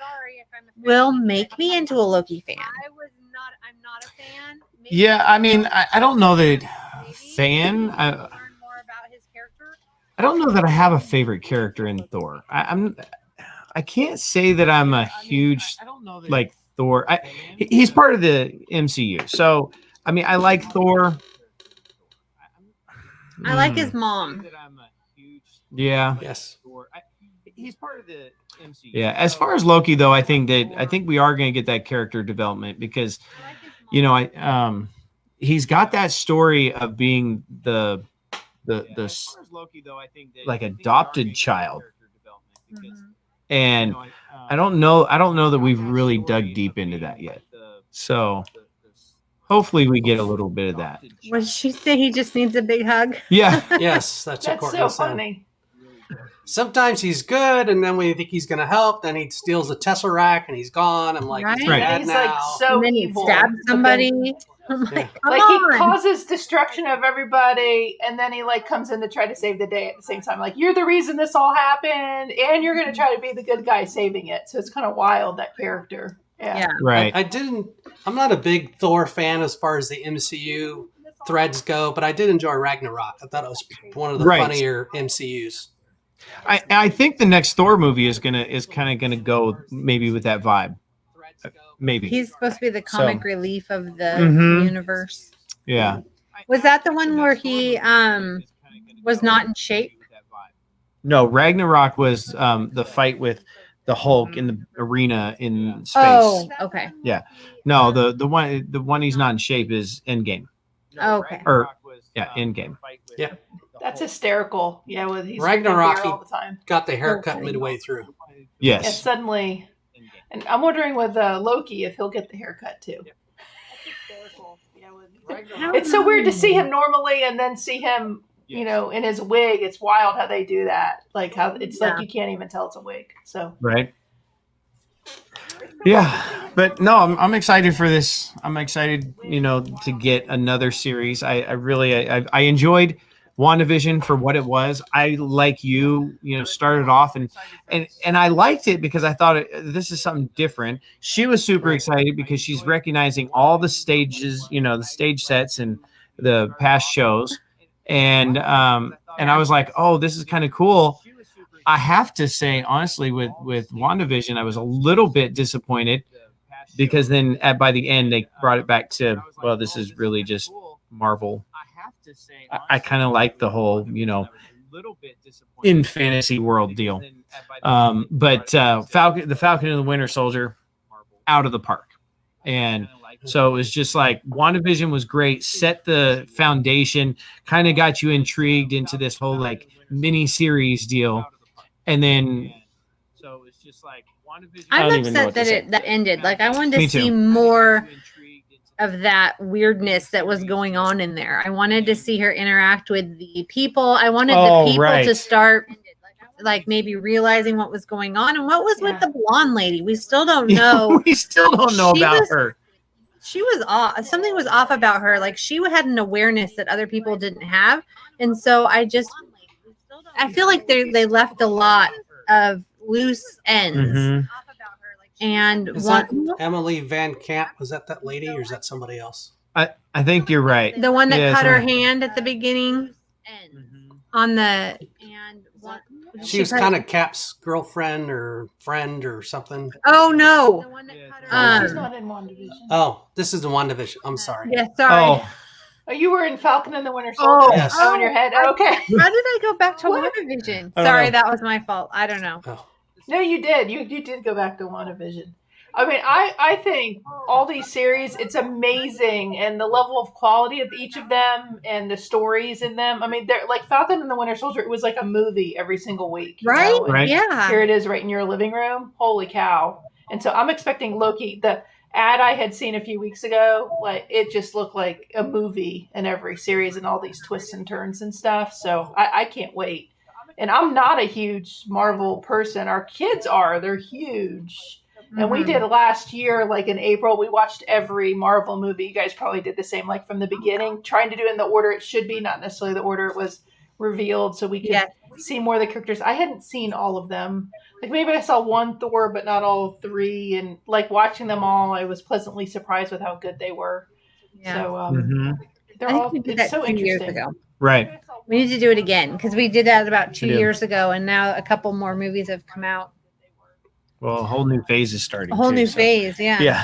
will make me into a Loki fan. I'm not a fan. Yeah, I mean, I don't know that fan. I don't know that I have a favorite character in Thor. I can't say that I'm a huge like Thor. He's part of the MCU, so I mean, I like Thor. I like his mom. Yeah. Yes. He's part of the MCU. Yeah. As far as Loki, though, I think we are going to get that character development because, he's got that story of being the like adopted child, and I don't know that we've really dug deep into that yet. So hopefully we get a little bit of that. What did she say? He just needs a big hug. Yeah. Yes, that's what That's Courtney so said. funny. Sometimes he's good, and then when you think he's going to help, then he steals the Tesseract and he's gone. I'm like, Right. he's Right. bad He's now. like so And then he evil. stabs But somebody. then- I'm like, Yeah. come Like on. he causes destruction of everybody, and then he like comes in to try to save the day at the same time. Like you're the reason this all happened, and you're going to try to be the good guy saving it. So it's kind of wild, that character. Yeah. Right. I'm not a big Thor fan as far as the MCU threads go, but I did enjoy Ragnarok. I thought it was one of the Right. funnier MCUs. I think the next Thor movie is kind of gonna go maybe with that vibe. Maybe. He's supposed to be the comic relief of the Mhm. universe. Yeah. Was that the one where he was not in shape? No, Ragnarok was the fight with the Hulk in the arena in space. Oh, okay. No, the one he's not in shape is Endgame. Okay. Or yeah, Endgame. Yeah. That's hysterical. Yeah, with he's Ragnarok, all the time. Got the haircut Okay. midway through. And Yes. suddenly, and I'm wondering with Loki if he'll get the haircut too. It's so weird to see him normally and then see him, in his wig. It's wild how they do that. Like how it's like you can't even tell it's a wig. So Right. Yeah, but no, I'm excited for this. I'm excited, to get another series. I really I enjoyed WandaVision for what it was. I, like started off and I liked it because I thought this is something different. She was super excited because she's recognizing all the stages, the stage sets and the past shows, and I was like, oh, this is kind of cool. I have to say, honestly, with WandaVision, I was a little bit disappointed because then by the end they brought it back to, well, this is really just Marvel. I kind of like the whole, in fantasy world deal. But the Falcon and the Winter Soldier, out of the park. And so it was just like WandaVision was great, set the foundation, kind of got you intrigued into this whole like mini series deal. And then so it's just like WandaVision. I'm upset that ended. Like I wanted to see more of that weirdness that was going on in there. I wanted to see her interact with the people. I wanted the people to start like maybe realizing what was going on and what was with the blonde lady. We still don't know. We still don't know about her. She was off. Something was off about her. Like she had an awareness that other people didn't have. And so I feel like they left a lot of loose ends. Mm-hmm. And Is that Emily Van Camp? Was that lady or is that somebody else? I think you're right. the one that cut her hand at the beginning on the She was kind of Cap's girlfriend or friend or something. Oh no. she's not in WandaVision. Oh, this is the WandaVision. I'm sorry. Yeah, sorry. Oh, Oh, you were in Falcon and the Winter Oh, Soldier. yes. Oh, in your head. Okay. How did I go back to What? WandaVision? I don't Sorry, know. that was my fault. I don't know. Oh. No, you did. You did go back to WandaVision. I mean, I think all these series, it's amazing, and the level of quality of each of them and the stories in them. I mean, they're like Falcon and the Winter Soldier. It was like a movie every single week, you Right? know, and Right. Yeah. here it is right in your living room. Holy cow! And so I'm expecting Loki. The ad I had seen a few weeks ago, like it just looked like a movie in every series and all these twists and turns and stuff. So I can't wait. And I'm not a huge Marvel person. Our kids are. They're huge. And we Mhm. did last year, like in April, we watched every Marvel movie. You guys probably did the same, like from the beginning, trying to do it in the order it should be, not necessarily the order it was revealed, so we could Yes. see more of the characters. I hadn't seen all of them. Like maybe I saw one Thor, but not all three. And like watching them all, I was pleasantly surprised with how good they were. Yeah. So Mhm. they're I think all, we did it's that so 2 years interesting. ago. Right. We need to do it again because we did that about 2 We do. years ago, and now a couple more movies have come out. Well, a whole new phase is starting. A whole too, new so- phase, yeah. Yeah.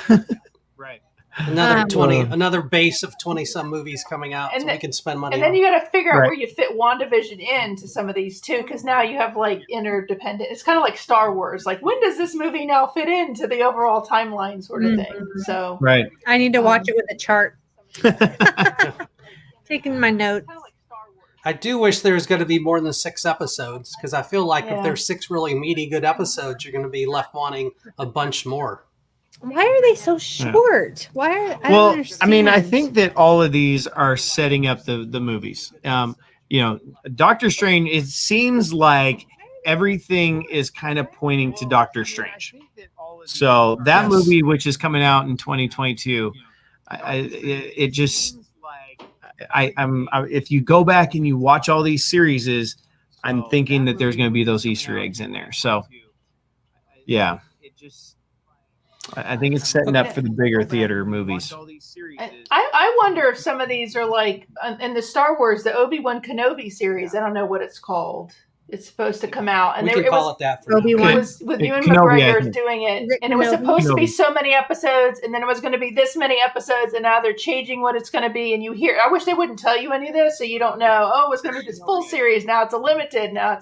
Right. Another Um, another base of 20-some movies coming out, And so the- we can spend money And then on. you got to figure out Right. where you fit WandaVision into some of these too, because now you have like interdependent. It's kind of like Star Wars. Like, when does this movie now fit into the overall timeline, sort of thing? Mhm. So, Right. I need to watch it with a chart. Taking my notes. I do wish there was going to be more than 6 episodes, because I feel like Yeah. if there's 6 really meaty, good episodes, you're going to be left wanting a bunch more. Why are they so short? Why are I Well, don't understand. I mean, I think that all of these are setting up the movies. You know, Doctor Strange, it seems like everything is kind of pointing to Doctor Strange. So that Yes. movie, which is coming out in 2022, it just, if you go back and you watch all these series, I'm thinking that there's going to be those Easter eggs in there. So, yeah. I think it's setting up for the bigger theater movies. and I wonder if some of these are like in the Star Wars, the Obi-Wan Kenobi series. I don't know what it's called. It's supposed to come out, and We it can call was it that for Obi-Wan. now. it was with Ewan Kenobi, I McGregor think. doing it, Is it and it was Kenobi? supposed to be Kenobi. so many episodes, and then it was going to be this many episodes, and now they're changing what it's going to be. And you hear, I wish they wouldn't tell you any of this, so you don't know. Oh, it's going to be this full series now. It's a limited now.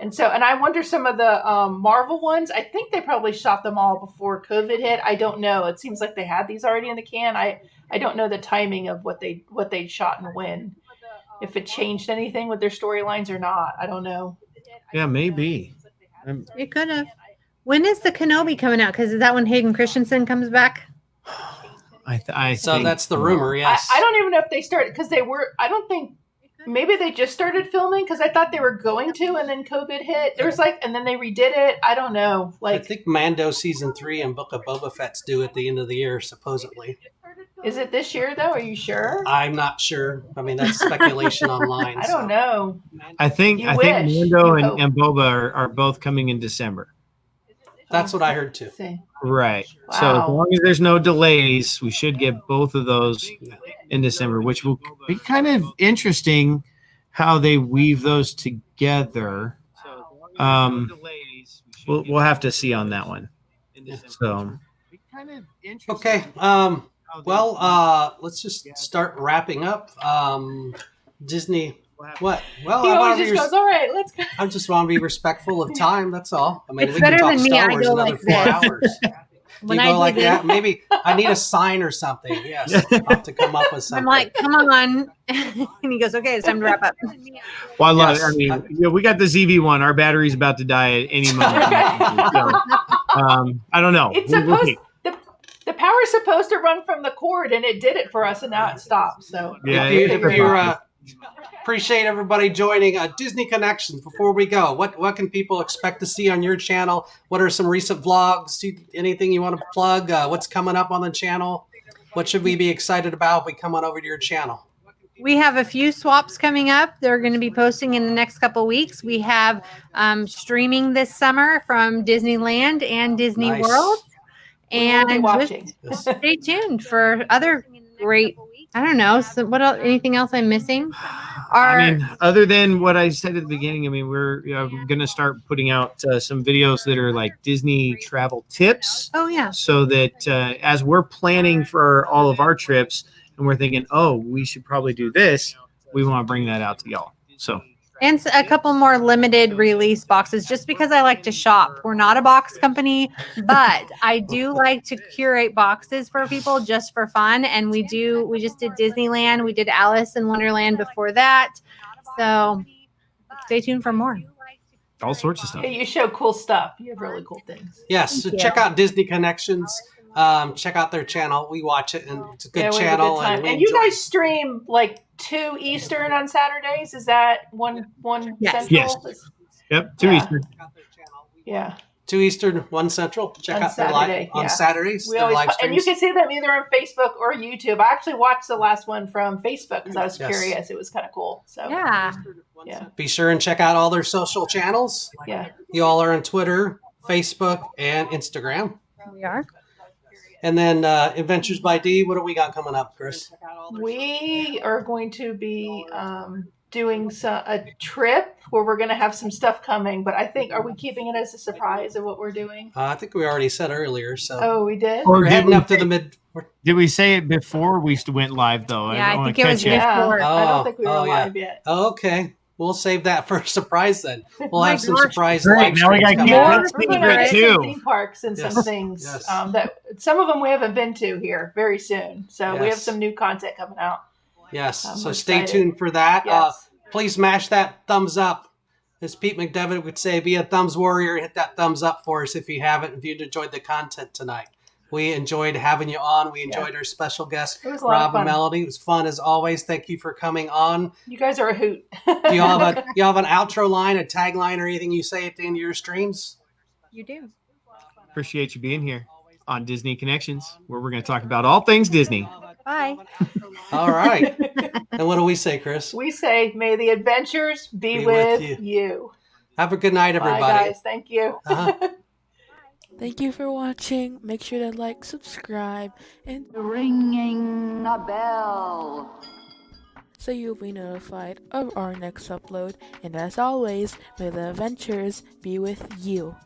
And I wonder some of the Marvel ones. I think they probably shot them all before COVID hit. I don't know. It seems like they had these already in the can. I don't know the timing of what they shot and when. If it changed anything with their storylines or not, I don't know. Yeah, maybe. It could have. When is the Kenobi coming out? Because is that when Hayden Christensen comes back? I So think that's the rumor, yes. I don't even know if they started because they were. I don't think. Maybe they just started filming because I thought they were going to, and then COVID hit. There was and then they redid it. I don't know. I Like, think Mando season 3 and Book of Boba Fett's due at the end of the year, supposedly. is it this year though? Are you sure? I'm not sure. I mean, that's speculation online. I don't know. I think You Mando wish. You and Boba are both coming in December. That's what I heard too. Let's see. Right. So as Wow. long as there's no delays, we should get both of those in December, which will be kind of interesting how they weave those together. We'll have to see on that one. So Okay. Let's just start wrapping up. Disney. What? Well, He I always want to just be. goes, "All right, let's go." I just want to be respectful of time. That's all. I mean, It's we can better talk than me. Star I Wars go another like 4 this. hours. When You I go do like this, that. Maybe I need a sign or something. Yes, I'll have to come up with something. I'm like, come on. And he goes, okay, it's time to wrap up. well, I love Yes. it. I mean, we got the ZV1. Our battery's about to die at any moment. So, I don't know. It's We'll supposed. see. The power's supposed to run from the cord, and it did it for us, and now it stopped. So Yeah, if you appreciate everybody joining Disney Connections. Before we go, what can people expect to see on your channel? What are some recent vlogs? Anything you want to plug? What's coming up on the channel? What should we be excited about if we come on over to your channel? We have a few swaps coming up. They're going to be posting in the next couple weeks. We have streaming this summer from Disneyland and Disney Nice. World. we'll be And watching. Yes. stay tuned for other great, I don't know, so what else, anything else I'm missing? I mean, other than what I said at the beginning, I mean, we're going to start putting out some videos that are like Disney travel tips. Oh, yeah. So that as we're planning for all of our trips, and we're thinking, oh, we should probably do this. We want to bring that out to y'all. So. And a couple more limited release boxes just because I like to shop. We're not a box company, but I do like to curate boxes for people just for fun. And we just did Disneyland. We did Alice in Wonderland before that. So stay tuned for more. All sorts of stuff. You show cool stuff. You have really cool things. Yes. So check out Disney Connections. Check out their channel. We watch it, and it's a good channel. We have a good time. And you guys stream like 2 Eastern on Saturdays. Is that one Yes. Central? Yes. Yep. 2 Eastern. Yeah. 2 Eastern, 1 Central. Check On out their Saturday, live on yeah. Saturdays. We Their always, live and you streams. can see them either on Facebook or YouTube. I actually watched the last one from Facebook because I was Yes. curious. It was kind of cool. So Yeah. Be sure and check out all their social channels. Yeah. You all are on Twitter, Facebook, and Instagram. We are. And then Adventures by D. What do we got coming up, Kris? We are going to be doing a trip where we're going to have some stuff coming, but I think, are we keeping it as a surprise of what we're doing? I think we already said earlier. So Oh, we did? Or we're did heading we up to say- the mid. Did we say it before we went live though? Yeah, I wanna think it was catch you. before. I Oh, don't think we were oh, yeah. live yet. Okay. We'll save that for a surprise then. We'll My have some gosh. surprise Great, live now we streams gotta coming keep up. it We're secret going to too. some theme parks and Yes, some things yes. that some of them we haven't been to here very soon. So we have Yes. some new content coming out. Yes. So I'm stay excited. tuned for that. Yes. Please smash that thumbs up. As Pete McDevitt would say, be a thumbs warrior. Hit that thumbs up for us if you haven't, if you enjoyed the content tonight. We enjoyed having you on. We enjoyed our special guest, It was a lot of Rob and fun. Melanie. It was fun as always. Thank you for coming on. You guys are a hoot. Do you have an outro line, a tagline, or anything you say at the end of your streams? You do. Appreciate you being here on Disney Connections, where we're going to talk about all things Disney. Bye. All right. And what do we say, Kris? We say, may the adventures be Be with with you. Have a good night, Bye, everybody. guys. Thank you. Uh-huh. Thank you for watching. Make sure to like, subscribe, and Ringing a bell. so you'll be notified of our next upload. And as always, may the adventures be with you.